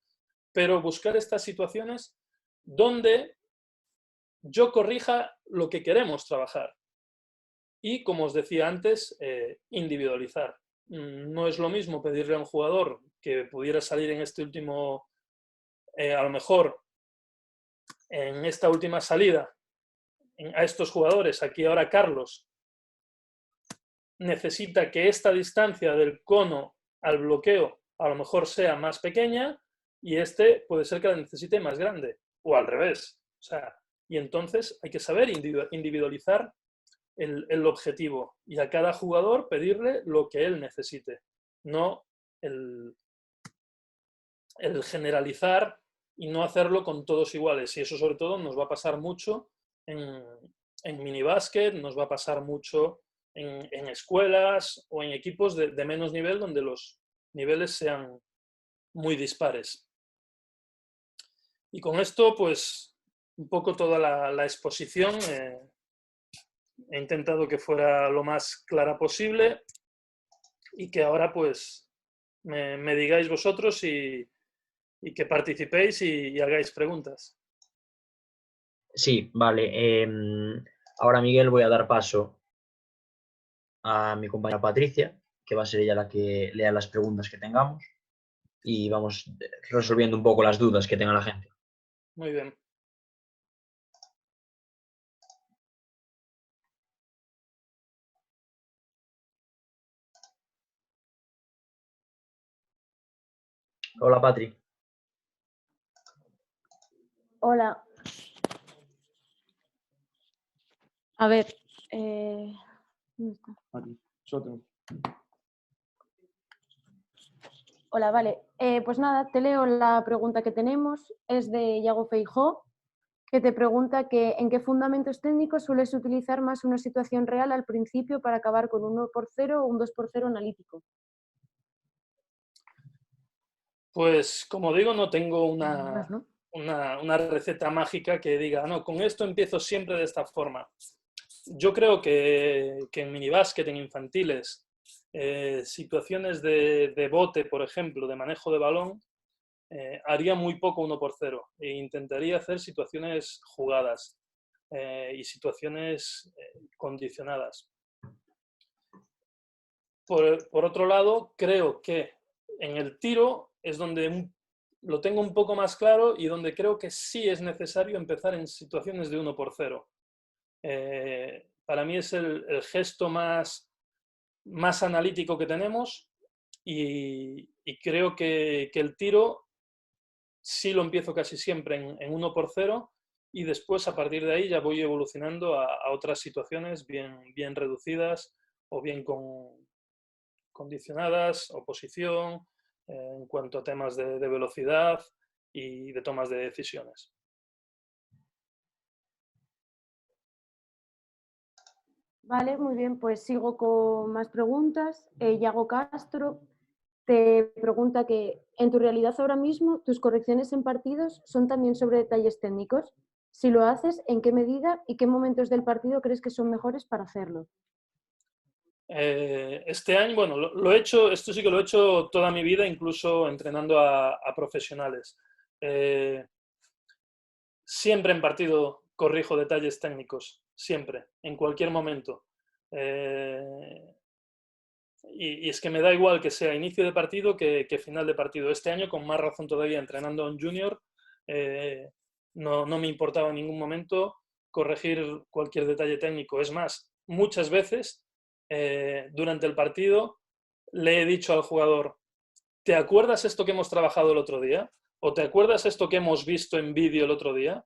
pero buscar estas situaciones donde yo corrija lo que queremos trabajar. Y, como os decía antes, individualizar. No es lo mismo pedirle a un jugador que pudiera salir en este último, a lo mejor en esta última salida, a estos jugadores, aquí ahora Carlos, necesita que esta distancia del cono al bloqueo a lo mejor sea más pequeña y este puede ser que la necesite más grande, o al revés. O sea, y entonces hay que saber individualizar el objetivo y a cada jugador pedirle lo que él necesite, no el generalizar y no hacerlo con todos iguales. Y eso sobre todo nos va a pasar mucho en minibásquet, nos va a pasar mucho en escuelas o en equipos de menos nivel donde los niveles sean muy dispares. Y con esto, pues, un poco toda la exposición. He intentado que fuera lo más clara posible y que ahora, pues, me digáis vosotros y que participéis y hagáis preguntas. Sí, vale. Ahora, Miguel, voy a dar paso a mi compañera Patricia, que va a ser ella la que lea las preguntas que tengamos y vamos resolviendo un poco las dudas que tenga la gente. Muy bien. Hola, Patri. Hola. A ver. ¿Dónde está? Aquí, sótano. Hola, vale. Pues nada, te leo la pregunta que tenemos. Es de Iago Feijó, que te pregunta que en qué fundamentos técnicos sueles utilizar más una situación real al principio para acabar con un 1x0 o un 2x0 analítico. Pues, como digo, no tengo Más, ¿no? una receta mágica que diga, no, con esto empiezo siempre de esta forma. Yo creo que en minibásquet, en infantiles, situaciones de bote, por ejemplo, de manejo de balón, haría muy poco 1x0 e intentaría hacer situaciones jugadas y situaciones condicionadas. Por otro lado, creo que en el tiro es donde lo tengo un poco más claro y donde creo que sí es necesario empezar en situaciones de 1x0. Para mí es el gesto más analítico que tenemos y creo que el tiro sí lo empiezo casi siempre en 1x0 y después a partir de ahí ya voy evolucionando a otras situaciones bien reducidas o bien condicionadas, oposición, en cuanto a temas de velocidad y de tomas de decisiones. Vale, muy bien, pues sigo con más preguntas. Iago Castro te pregunta que en tu realidad ahora mismo tus correcciones en partidos son también sobre detalles técnicos. Si lo haces, ¿en qué medida y qué momentos del partido crees que son mejores para hacerlo? Este año, bueno, lo he hecho, esto sí que lo he hecho toda mi vida, incluso entrenando a profesionales. Siempre en partido corrijo detalles técnicos, siempre, en cualquier momento. Y es que me da igual que sea inicio de partido que final de partido. Este año, con más razón todavía, entrenando a un junior, no me importaba en ningún momento corregir cualquier detalle técnico. Es más, muchas veces durante el partido le he dicho al jugador, ¿te acuerdas esto que hemos trabajado el otro día? ¿O te acuerdas esto que hemos visto en vídeo el otro día?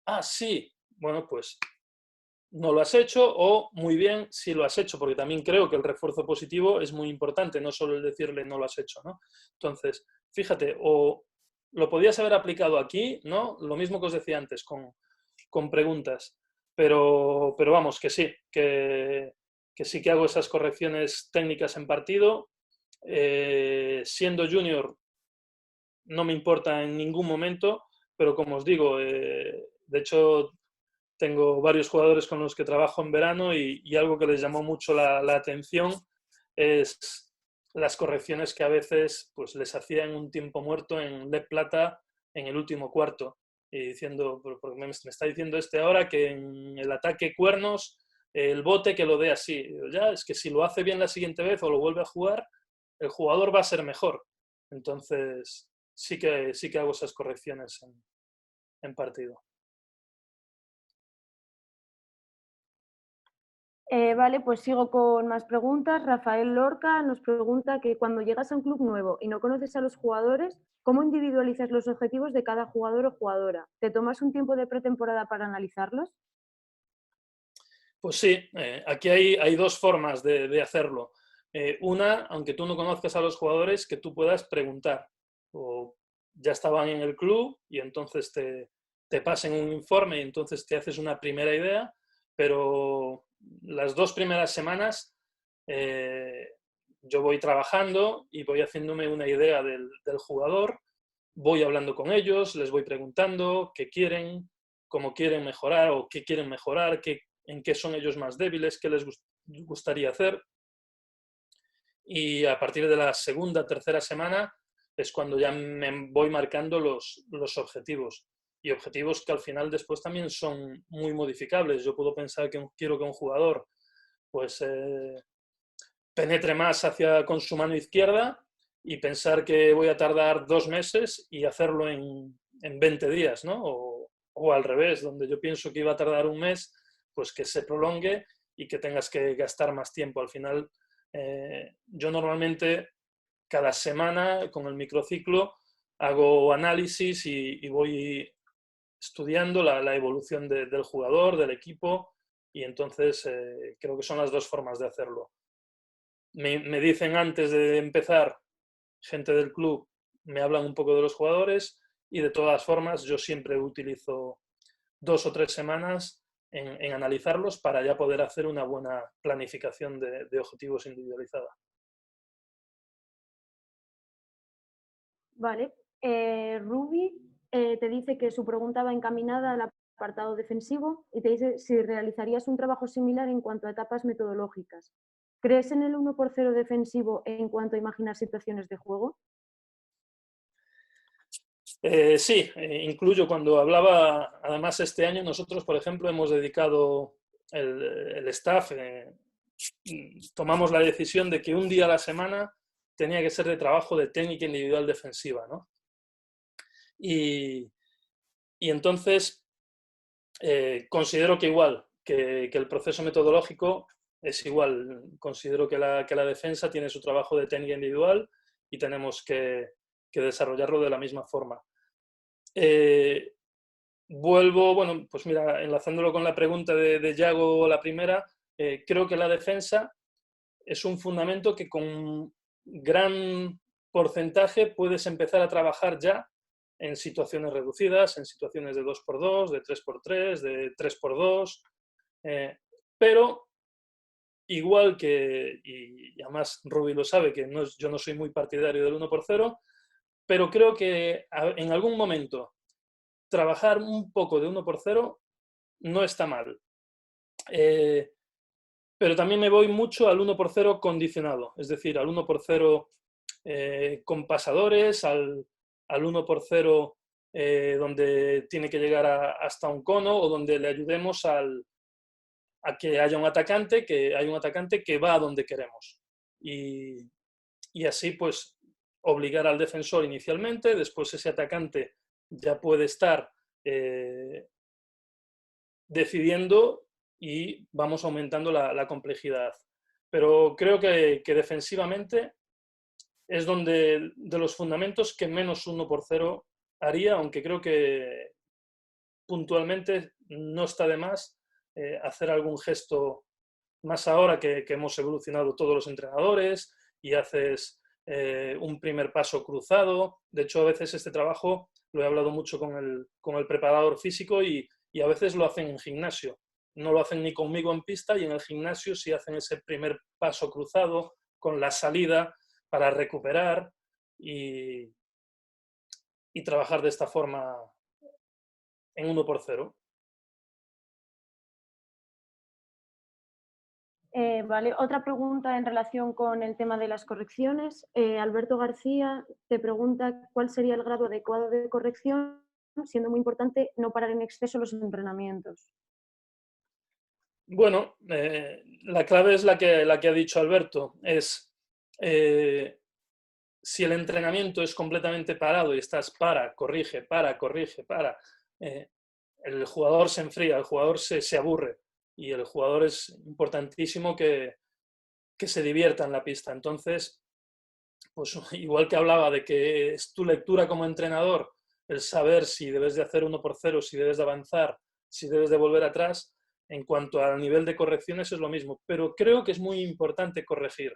Ah, sí. Bueno, pues no lo has hecho o muy bien si lo has hecho, porque también creo que el refuerzo positivo es muy importante, no solo el decirle no lo has hecho, ¿no? Entonces, fíjate, o lo podías haber aplicado aquí, ¿no? Lo mismo que os decía antes, con preguntas, pero vamos, que sí, que sí que hago esas correcciones técnicas en partido. Siendo junior no me importa en ningún momento, pero como os digo, de hecho tengo varios jugadores con los que trabajo en verano y algo que les llamó mucho la atención es las correcciones que a veces pues, les hacía en un tiempo muerto en Le Plata en el último cuarto. Y diciendo, porque me está diciendo ahora que en el ataque cuernos, el bote que lo dé así. Ya, es que si lo hace bien la siguiente vez o lo vuelve a jugar, el jugador va a ser mejor. Entonces, sí que hago esas correcciones en partido. Vale, pues sigo con más preguntas. Rafael Lorca nos pregunta que cuando llegas a un club nuevo y no conoces a los jugadores, ¿cómo individualizas los objetivos de cada jugador o jugadora? ¿Te tomas un tiempo de pretemporada para analizarlos? Pues sí, aquí hay dos formas de hacerlo. Una, aunque tú no conozcas a los jugadores, que tú puedas preguntar. O ya estaban en el club y entonces te pasen un informe y entonces te haces una primera idea, pero las 2 primeras semanas yo voy trabajando y voy haciéndome una idea del jugador, voy hablando con ellos, les voy preguntando qué quieren, cómo quieren mejorar o qué quieren mejorar, en qué son ellos más débiles, qué les gustaría hacer. Y a partir de la segunda, tercera semana es cuando ya me voy marcando los objetivos. Y objetivos que al final después también son muy modificables. Yo puedo pensar que quiero que un jugador pues, penetre más con su mano izquierda y pensar que voy a tardar 2 meses y hacerlo en 20 días, ¿no? O al revés, donde yo pienso que iba a tardar 1 mes, pues que se prolongue y que tengas que gastar más tiempo. Al final, yo normalmente cada semana con el microciclo hago análisis y voy estudiando la evolución del jugador, del equipo, y entonces creo que son las 2 formas de hacerlo. Me dicen antes de empezar, gente del club, me hablan un poco de los jugadores y de todas formas yo siempre utilizo 2 o 3 semanas en analizarlos para ya poder hacer una buena planificación de objetivos individualizada. Vale. Ruby te dice que su pregunta va encaminada al apartado defensivo y te dice si realizarías un trabajo similar en cuanto a etapas metodológicas. ¿Crees en el 1x0 defensivo en cuanto a imaginar situaciones de juego? Sí, incluyo cuando hablaba, además este año nosotros, por ejemplo, hemos dedicado el staff, tomamos la decisión de que un día a la semana tenía que ser de trabajo de técnica individual defensiva, ¿no? Y entonces considero que igual, que el proceso metodológico es igual. Considero que la defensa tiene su trabajo de técnica individual y tenemos que desarrollarlo de la misma forma. Vuelvo, bueno, pues mira, enlazándolo con la pregunta de Yago, la primera, creo que la defensa es un fundamento que con gran porcentaje puedes empezar a trabajar ya en situaciones reducidas, en situaciones de 2x2, de 3x3, de 3x2, pero igual que, y además Ruby lo sabe, que yo no soy muy partidario del 1x0, pero creo que en algún momento trabajar un poco de 1x0 no está mal. Pero también me voy mucho al 1x0 condicionado, es decir, al 1x0 con pasadores, al 1x0 donde tiene que llegar hasta un cono o donde le ayudemos a que haya un atacante, que va a donde queremos. Y así pues obligar al defensor inicialmente, después ese atacante ya puede estar decidiendo y vamos aumentando la complejidad. Pero creo que defensivamente es de los fundamentos que menos 1x0 haría, aunque creo que puntualmente no está de más hacer algún gesto más ahora que hemos evolucionado todos los entrenadores y haces un primer paso cruzado. De hecho, a veces este trabajo lo he hablado mucho con el preparador físico y a veces lo hacen en gimnasio. No lo hacen ni conmigo en pista y en el gimnasio sí hacen ese primer paso cruzado con la salida para recuperar y trabajar de esta forma en 1x0. Vale, otra pregunta en relación con el tema de las correcciones. Alberto García te pregunta cuál sería el grado adecuado de corrección, siendo muy importante no parar en exceso los entrenamientos. Bueno, la clave es la que ha dicho Alberto, es si el entrenamiento es completamente parado y estás corrige, el jugador se enfría, el jugador se aburre y el jugador es importantísimo que se divierta en la pista. Entonces, pues igual que hablaba de que es tu lectura como entrenador, el saber si debes de hacer 1-0, si debes de avanzar, si debes de volver atrás, en cuanto al nivel de correcciones es lo mismo. Pero creo que es muy importante corregir.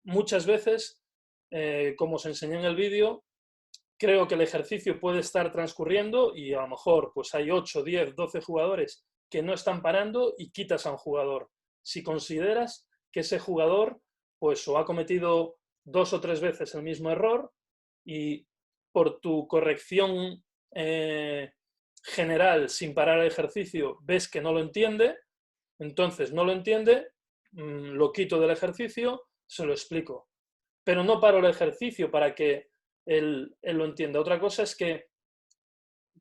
Muchas veces, como os enseñé en el vídeo, creo que el ejercicio puede estar transcurriendo y a lo mejor pues hay 8, 10, 12 jugadores que no están parando y quitas a un jugador. Si consideras que ese jugador pues o ha cometido 2 o 3 veces el mismo error y por tu corrección general sin parar el ejercicio ves que no lo entiende, entonces no lo entiende, lo quito del ejercicio, se lo explico. Pero no paro el ejercicio para que él lo entienda. Otra cosa es que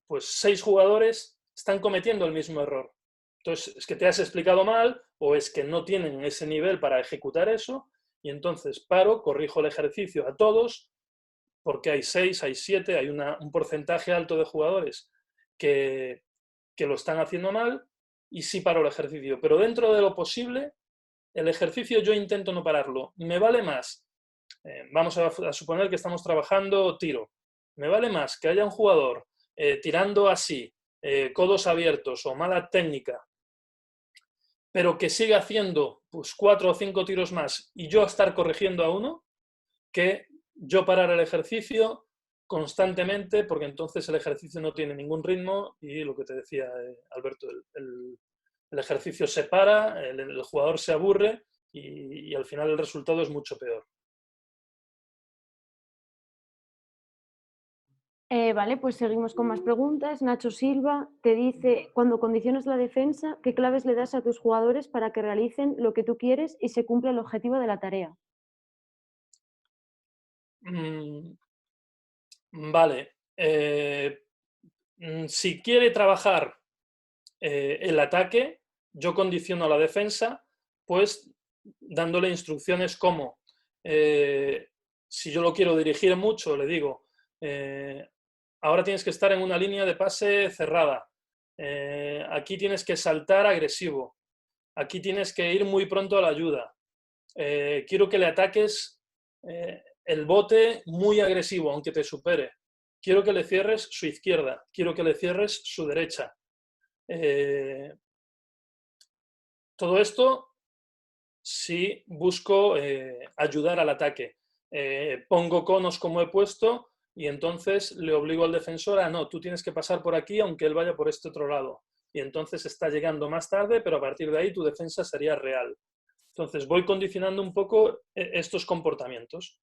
pues 6 jugadores están cometiendo el mismo error. Entonces, es que te has explicado mal o es que no tienen ese nivel para ejecutar eso y entonces paro, corrijo el ejercicio a todos porque hay 6, hay 7, hay un porcentaje alto de jugadores que lo están haciendo mal y sí paro el ejercicio. Pero dentro de lo posible, el ejercicio yo intento no pararlo. Me vale más, vamos a suponer que estamos trabajando tiro, me vale más que haya un jugador tirando así, codos abiertos o mala técnica, pero que siga haciendo pues 4 o 5 tiros más y yo estar corrigiendo a uno, que yo parar el ejercicio constantemente, porque entonces el ejercicio no tiene ningún ritmo y lo que te decía Alberto, el ejercicio se para, el jugador se aburre y al final el resultado es mucho peor. Vale, pues seguimos con más preguntas. Nacho Silva te dice, cuando condicionas la defensa, ¿qué claves le das a tus jugadores para que realicen lo que tú quieres y se cumpla el objetivo de la tarea? Vale. Si quiere trabajar el ataque, yo condiciono a la defensa, pues dándole instrucciones como, si yo lo quiero dirigir mucho, le digo, ahora tienes que estar en una línea de pase cerrada, aquí tienes que saltar agresivo, aquí tienes que ir muy pronto a la ayuda, quiero que le ataques el bote muy agresivo, aunque te supere, quiero que le cierres su izquierda, quiero que le cierres su derecha. Todo esto si busco ayudar al ataque. Pongo conos como he puesto y entonces le obligo al defensor a no, tú tienes que pasar por aquí aunque él vaya por este otro lado. Y entonces está llegando más tarde, pero a partir de ahí tu defensa sería real. Entonces voy condicionando un poco estos comportamientos.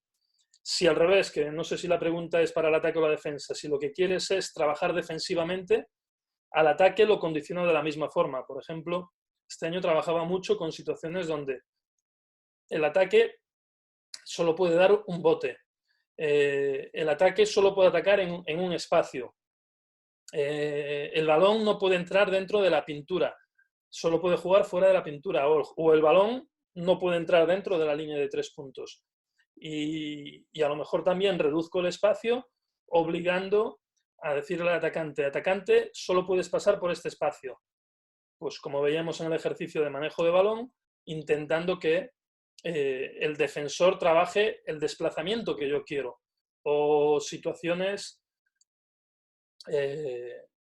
Si al revés, que no sé si la pregunta es para el ataque o la defensa, si lo que quieres es trabajar defensivamente, al ataque lo condiciono de la misma forma. Por ejemplo, este año trabajaba mucho con situaciones donde el ataque solo puede dar un bote. El ataque solo puede atacar en un espacio. El balón no puede entrar dentro de la pintura. Solo puede jugar fuera de la pintura. O el balón no puede entrar dentro de la línea de 3 puntos. Y a lo mejor también reduzco el espacio obligando a decirle al atacante, solo puedes pasar por este espacio. Pues como veíamos en el ejercicio de manejo de balón, intentando que el defensor trabaje el desplazamiento que yo quiero. O situaciones,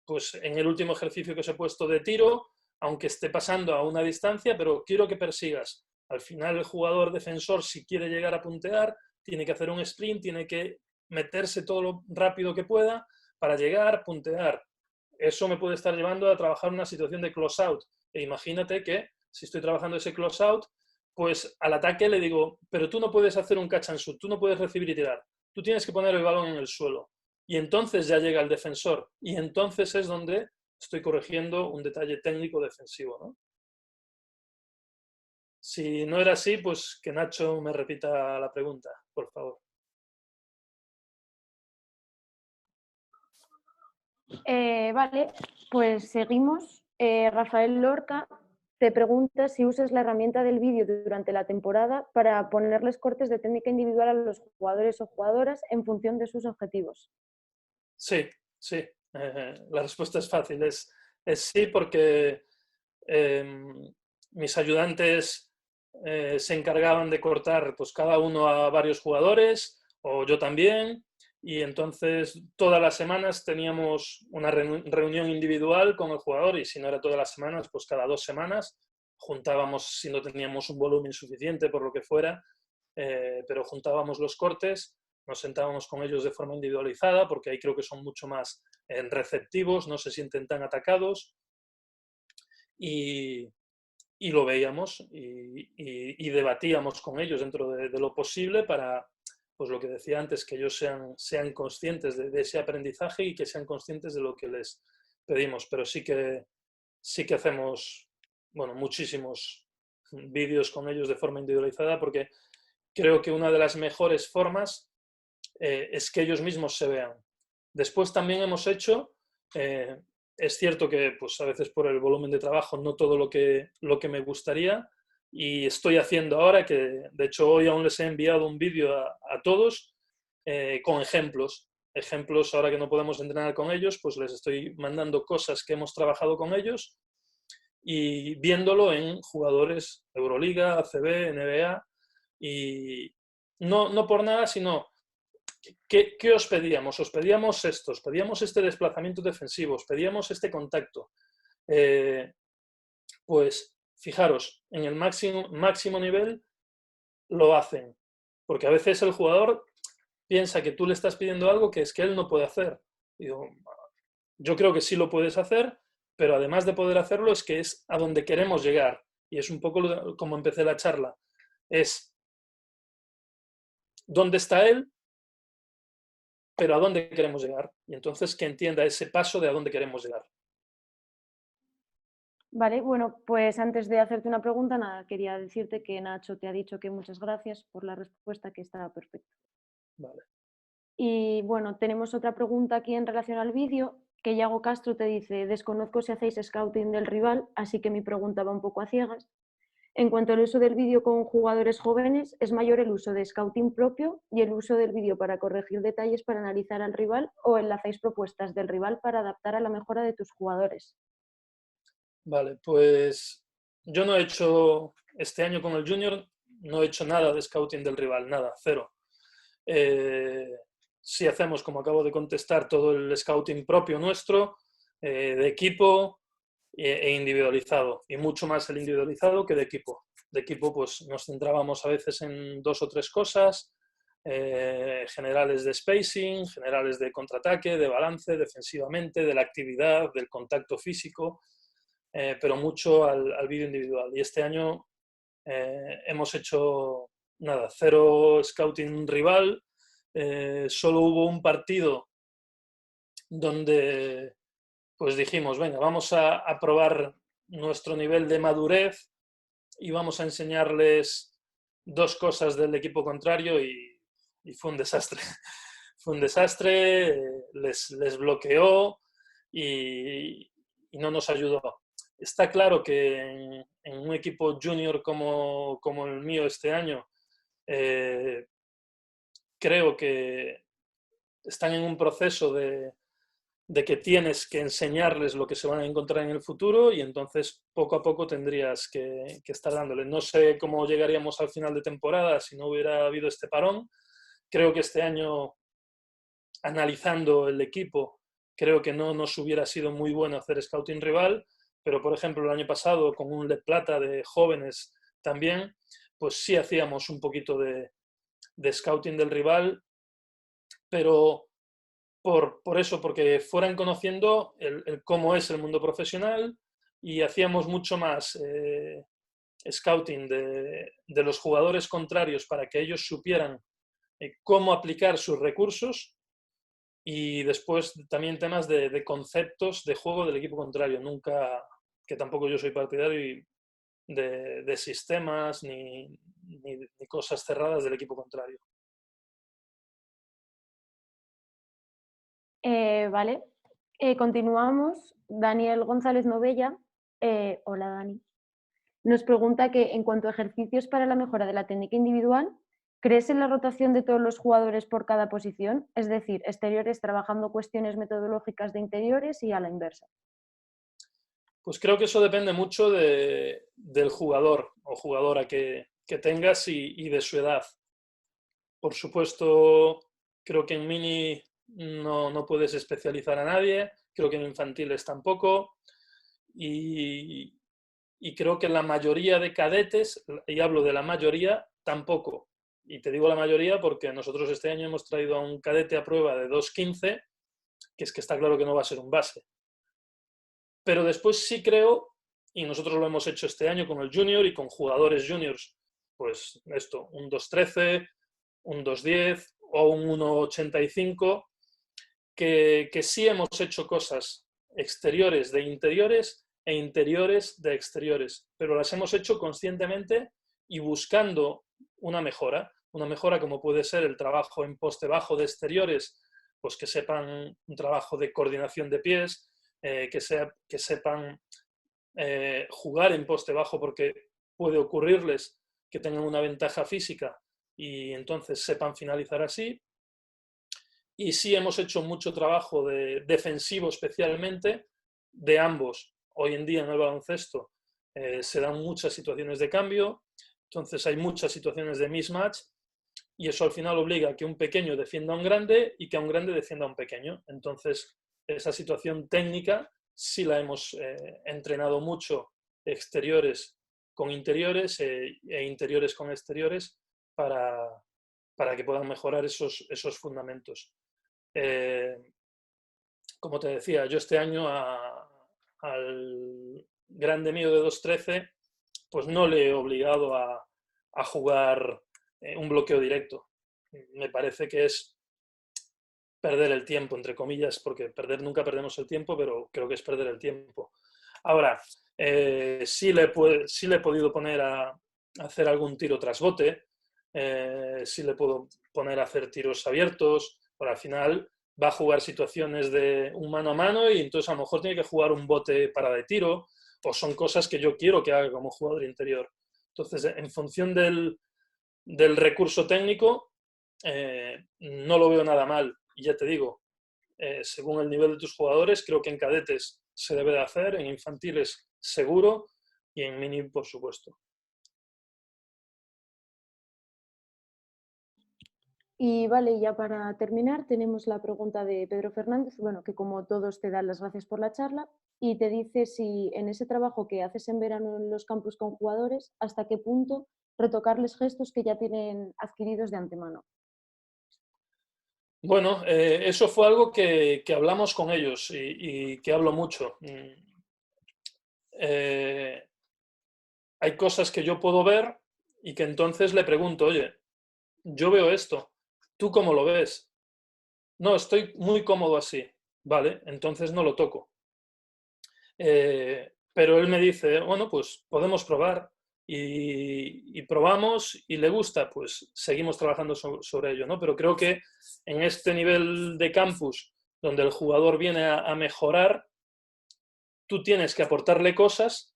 pues en el último ejercicio que os he puesto de tiro, aunque esté pasando a una distancia, pero quiero que persigas. Al final el jugador defensor, si quiere llegar a puntear, tiene que hacer un sprint, tiene que meterse todo lo rápido que pueda para llegar, puntear. Eso me puede estar llevando a trabajar una situación de close out. E imagínate que si estoy trabajando ese close out, pues al ataque le digo, pero tú no puedes hacer un catch and shoot, tú no puedes recibir y tirar, tú tienes que poner el balón en el suelo. Y entonces ya llega el defensor. Y entonces es donde estoy corrigiendo un detalle técnico defensivo, ¿no? Si no era así, pues que Nacho me repita la pregunta, por favor. Vale, pues seguimos. Rafael Lorca te pregunta si usas la herramienta del vídeo durante la temporada para ponerles cortes de técnica individual a los jugadores o jugadoras en función de sus objetivos. Sí, sí. La respuesta es fácil. Es sí, porque mis ayudantes se encargaban de cortar pues, cada uno a varios jugadores, o yo también, y entonces todas las semanas teníamos una reunión individual con el jugador, y si no era todas las semanas, pues cada 2 semanas juntábamos, si no teníamos un volumen suficiente por lo que fuera, pero juntábamos los cortes, nos sentábamos con ellos de forma individualizada, porque ahí creo que son mucho más receptivos, no se sienten tan atacados, y lo veíamos y debatíamos con ellos dentro de lo posible para, pues lo que decía antes, que ellos sean conscientes de ese aprendizaje y que sean conscientes de lo que les pedimos. Pero sí que hacemos, bueno, muchísimos vídeos con ellos de forma individualizada, porque creo que una de las mejores formas es que ellos mismos se vean. Después también hemos hecho... es cierto que pues, a veces por el volumen de trabajo no todo lo que me gustaría, y estoy haciendo ahora, que de hecho hoy aún les he enviado un vídeo a todos con ejemplos. Ejemplos, ahora que no podemos entrenar con ellos, pues les estoy mandando cosas que hemos trabajado con ellos y viéndolo en jugadores Euroliga, ACB, NBA, y no por nada, sino... ¿Qué os pedíamos? Os pedíamos esto, os pedíamos este desplazamiento defensivo, os pedíamos este contacto. Pues fijaros, en el máximo nivel lo hacen, porque a veces el jugador piensa que tú le estás pidiendo algo que es que él no puede hacer. Digo, yo creo que sí lo puedes hacer, pero además de poder hacerlo es que es a donde queremos llegar. Y es un poco como empecé la charla. Es dónde está él, pero a dónde queremos llegar. Y entonces que entienda ese paso de a dónde queremos llegar. Vale, bueno, pues antes de hacerte una pregunta, nada, quería decirte que Nacho te ha dicho que muchas gracias por la respuesta, que estaba perfecta. Vale. Y bueno, tenemos otra pregunta aquí en relación al vídeo, que Yago Castro te dice: desconozco si hacéis scouting del rival, así que mi pregunta va un poco a ciegas. En cuanto al uso del vídeo con jugadores jóvenes, ¿es mayor el uso de scouting propio y el uso del vídeo para corregir detalles para analizar al rival, o enlazáis propuestas del rival para adaptar a la mejora de tus jugadores? Vale, pues yo no he hecho, este año con el Junior, no he hecho nada de scouting del rival, nada, cero. Sí hacemos, como acabo de contestar, todo el scouting propio nuestro, de equipo e individualizado, y mucho más el individualizado que de equipo. De equipo pues nos centrábamos a veces en 2 o 3 cosas, generales de spacing, generales de contraataque, de balance, defensivamente, de la actividad, del contacto físico, pero mucho al vídeo individual. Y este año hemos hecho nada, 0 scouting rival, solo hubo un partido donde pues dijimos, venga, vamos a probar nuestro nivel de madurez y vamos a enseñarles 2 cosas del equipo contrario, y fue un desastre. Fue un desastre, les bloqueó y no nos ayudó. Está claro que en un equipo junior como el mío este año, creo que están en un proceso de que tienes que enseñarles lo que se van a encontrar en el futuro, y entonces poco a poco tendrías que estar dándole. No sé cómo llegaríamos al final de temporada si no hubiera habido este parón. Creo que este año, analizando el equipo, creo que no nos hubiera sido muy bueno hacer scouting rival, pero por ejemplo el año pasado con un Le Plata de jóvenes también, pues sí hacíamos un poquito de scouting del rival, pero por eso, porque fueran conociendo cómo es el mundo profesional, y hacíamos mucho más scouting de los jugadores contrarios para que ellos supieran cómo aplicar sus recursos, y después también temas de conceptos de juego del equipo contrario. Nunca, que tampoco yo soy partidario de sistemas ni cosas cerradas del equipo contrario. Vale, continuamos. Daniel González Novella, hola Dani, nos pregunta que en cuanto a ejercicios para la mejora de la técnica individual, ¿crees en la rotación de todos los jugadores por cada posición? Es decir, exteriores trabajando cuestiones metodológicas de interiores y a la inversa. Pues creo que eso depende mucho del jugador o jugadora que tengas y de su edad. Por supuesto, creo que en mini no puedes especializar a nadie, creo que en infantiles tampoco, y creo que la mayoría de cadetes, y hablo de la mayoría, tampoco. Y te digo la mayoría porque nosotros este año hemos traído a un cadete a prueba de 2.15, que es que está claro que no va a ser un base. Pero después sí creo, y nosotros lo hemos hecho este año con el junior y con jugadores juniors, pues esto, un 2.13, un 2.10 o un 1.85, que sí hemos hecho cosas exteriores de interiores e interiores de exteriores, pero las hemos hecho conscientemente y buscando una mejora como puede ser el trabajo en poste bajo de exteriores, pues que sepan un trabajo de coordinación de pies, que sepan jugar en poste bajo, porque puede ocurrirles que tengan una ventaja física y entonces sepan finalizar así. Y sí hemos hecho mucho trabajo de defensivo especialmente de ambos. Hoy en día en el baloncesto se dan muchas situaciones de cambio, entonces hay muchas situaciones de mismatch y eso al final obliga a que un pequeño defienda a un grande y que a un grande defienda a un pequeño. Entonces esa situación técnica sí la hemos entrenado mucho, exteriores con interiores e interiores con exteriores para que puedan mejorar esos fundamentos. Como te decía, yo este año al grande mío de 2.13 pues no le he obligado a jugar un bloqueo directo. Me parece que es perder el tiempo, entre comillas, porque nunca perdemos el tiempo, pero creo que es perder el tiempo. Ahora, sí le he podido poner a hacer algún tiro tras bote, sí le puedo poner a hacer tiros abiertos, pero al final va a jugar situaciones de un mano a mano y entonces a lo mejor tiene que jugar un bote para de tiro, o son cosas que yo quiero que haga como jugador interior. Entonces, en función del recurso técnico, no lo veo nada mal. Y ya te digo, según el nivel de tus jugadores, creo que en cadetes se debe de hacer, en infantiles seguro y en mini, por supuesto. Y vale, ya para terminar tenemos la pregunta de Pedro Fernández, bueno, que como todos te dan las gracias por la charla y te dice si en ese trabajo que haces en verano en los campus con jugadores, hasta qué punto retocarles gestos que ya tienen adquiridos de antemano. Bueno, eso fue algo que hablamos con ellos y que hablo mucho. Hay cosas que yo puedo ver y que entonces le pregunto, oye, yo veo esto, ¿tú cómo lo ves? No, estoy muy cómodo así. Vale, entonces no lo toco. Pero él me dice, bueno, pues podemos probar. Y probamos y le gusta, pues seguimos trabajando sobre ello, ¿no? Pero creo que en este nivel de campus, donde el jugador viene a mejorar, tú tienes que aportarle cosas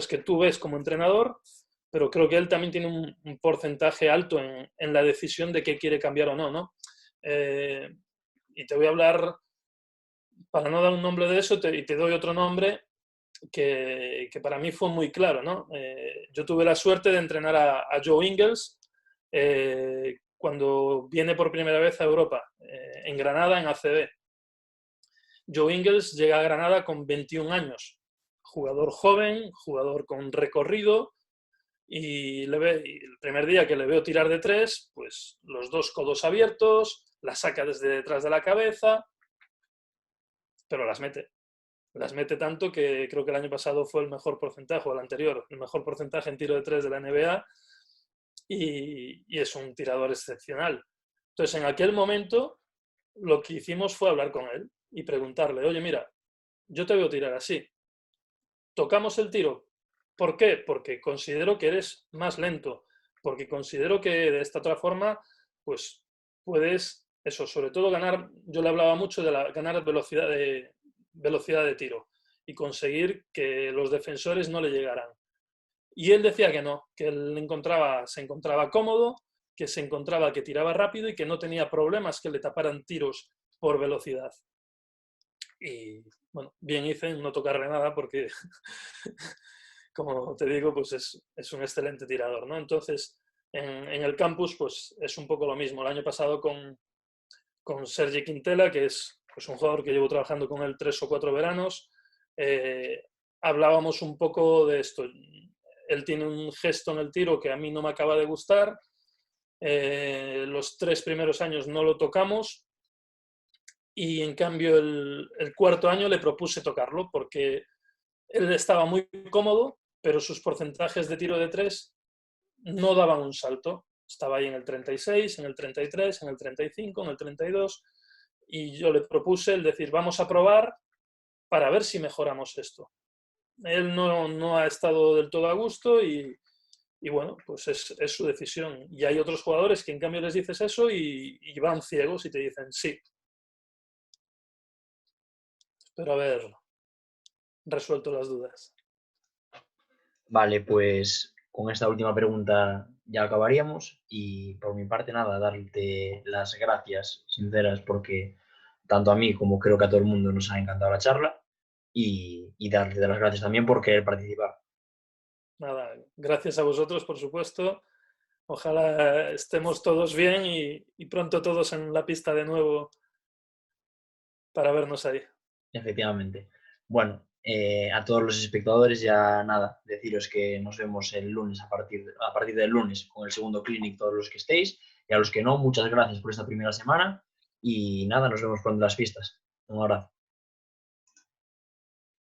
que tú ves como entrenador, pero creo que él también tiene un porcentaje alto en la decisión de qué quiere cambiar o no, ¿no? Y te voy a hablar, para no dar un nombre de eso, y te doy otro nombre que para mí fue muy claro, ¿no? Yo tuve la suerte de entrenar a Joe Ingles cuando viene por primera vez a Europa, en Granada, en ACB. Joe Ingles llega a Granada con 21 años, jugador joven, jugador con recorrido, y el primer día que le veo tirar de tres, pues los dos codos abiertos, la saca desde detrás de la cabeza, pero las mete. Las mete tanto que creo que el año pasado fue el mejor porcentaje, o el anterior, el mejor porcentaje en tiro de tres de la NBA, y es un tirador excepcional. Entonces, en aquel momento, lo que hicimos fue hablar con él y preguntarle, oye, mira, yo te veo tirar así. ¿Tocamos el tiro? ¿Por qué? Porque considero que eres más lento, porque considero que de esta otra forma, pues puedes, eso, sobre todo ganar, yo le hablaba mucho de ganar velocidad de tiro y conseguir que los defensores no le llegaran. Y él decía que no, que él se encontraba cómodo, que se encontraba que tiraba rápido y que no tenía problemas que le taparan tiros por velocidad. y bueno, bien hice en no tocarle nada porque, como te digo, pues es un excelente tirador, ¿no? Entonces, en el campus, pues es un poco lo mismo. El año pasado con Sergi Quintela, que es pues, un jugador que llevo trabajando con él 3 o 4 veranos, hablábamos un poco de esto. Él tiene un gesto en el tiro que a mí no me acaba de gustar. Los 3 primeros años no lo tocamos y en cambio el cuarto año le propuse tocarlo porque él estaba muy cómodo, pero sus porcentajes de tiro de 3 no daban un salto. Estaba ahí en el 36, en el 33, en el 35, en el 32 y yo le propuse el decir, vamos a probar para ver si mejoramos esto. Él no ha estado del todo a gusto y bueno, pues es su decisión. Y hay otros jugadores que en cambio les dices eso y van ciegos y te dicen sí. Espero haber resuelto las dudas. Vale, pues con esta última pregunta ya acabaríamos y por mi parte nada, darte las gracias sinceras porque tanto a mí como creo que a todo el mundo nos ha encantado la charla y darte las gracias también por querer participar. Nada, gracias a vosotros, por supuesto. Ojalá estemos todos bien y pronto todos en la pista de nuevo para vernos ahí. Efectivamente. Bueno, a todos los espectadores ya nada, deciros que nos vemos el lunes a partir del lunes con el segundo clinic, todos los que estéis, y a los que no, muchas gracias por esta primera semana y nada, nos vemos pronto en las pistas. Un abrazo.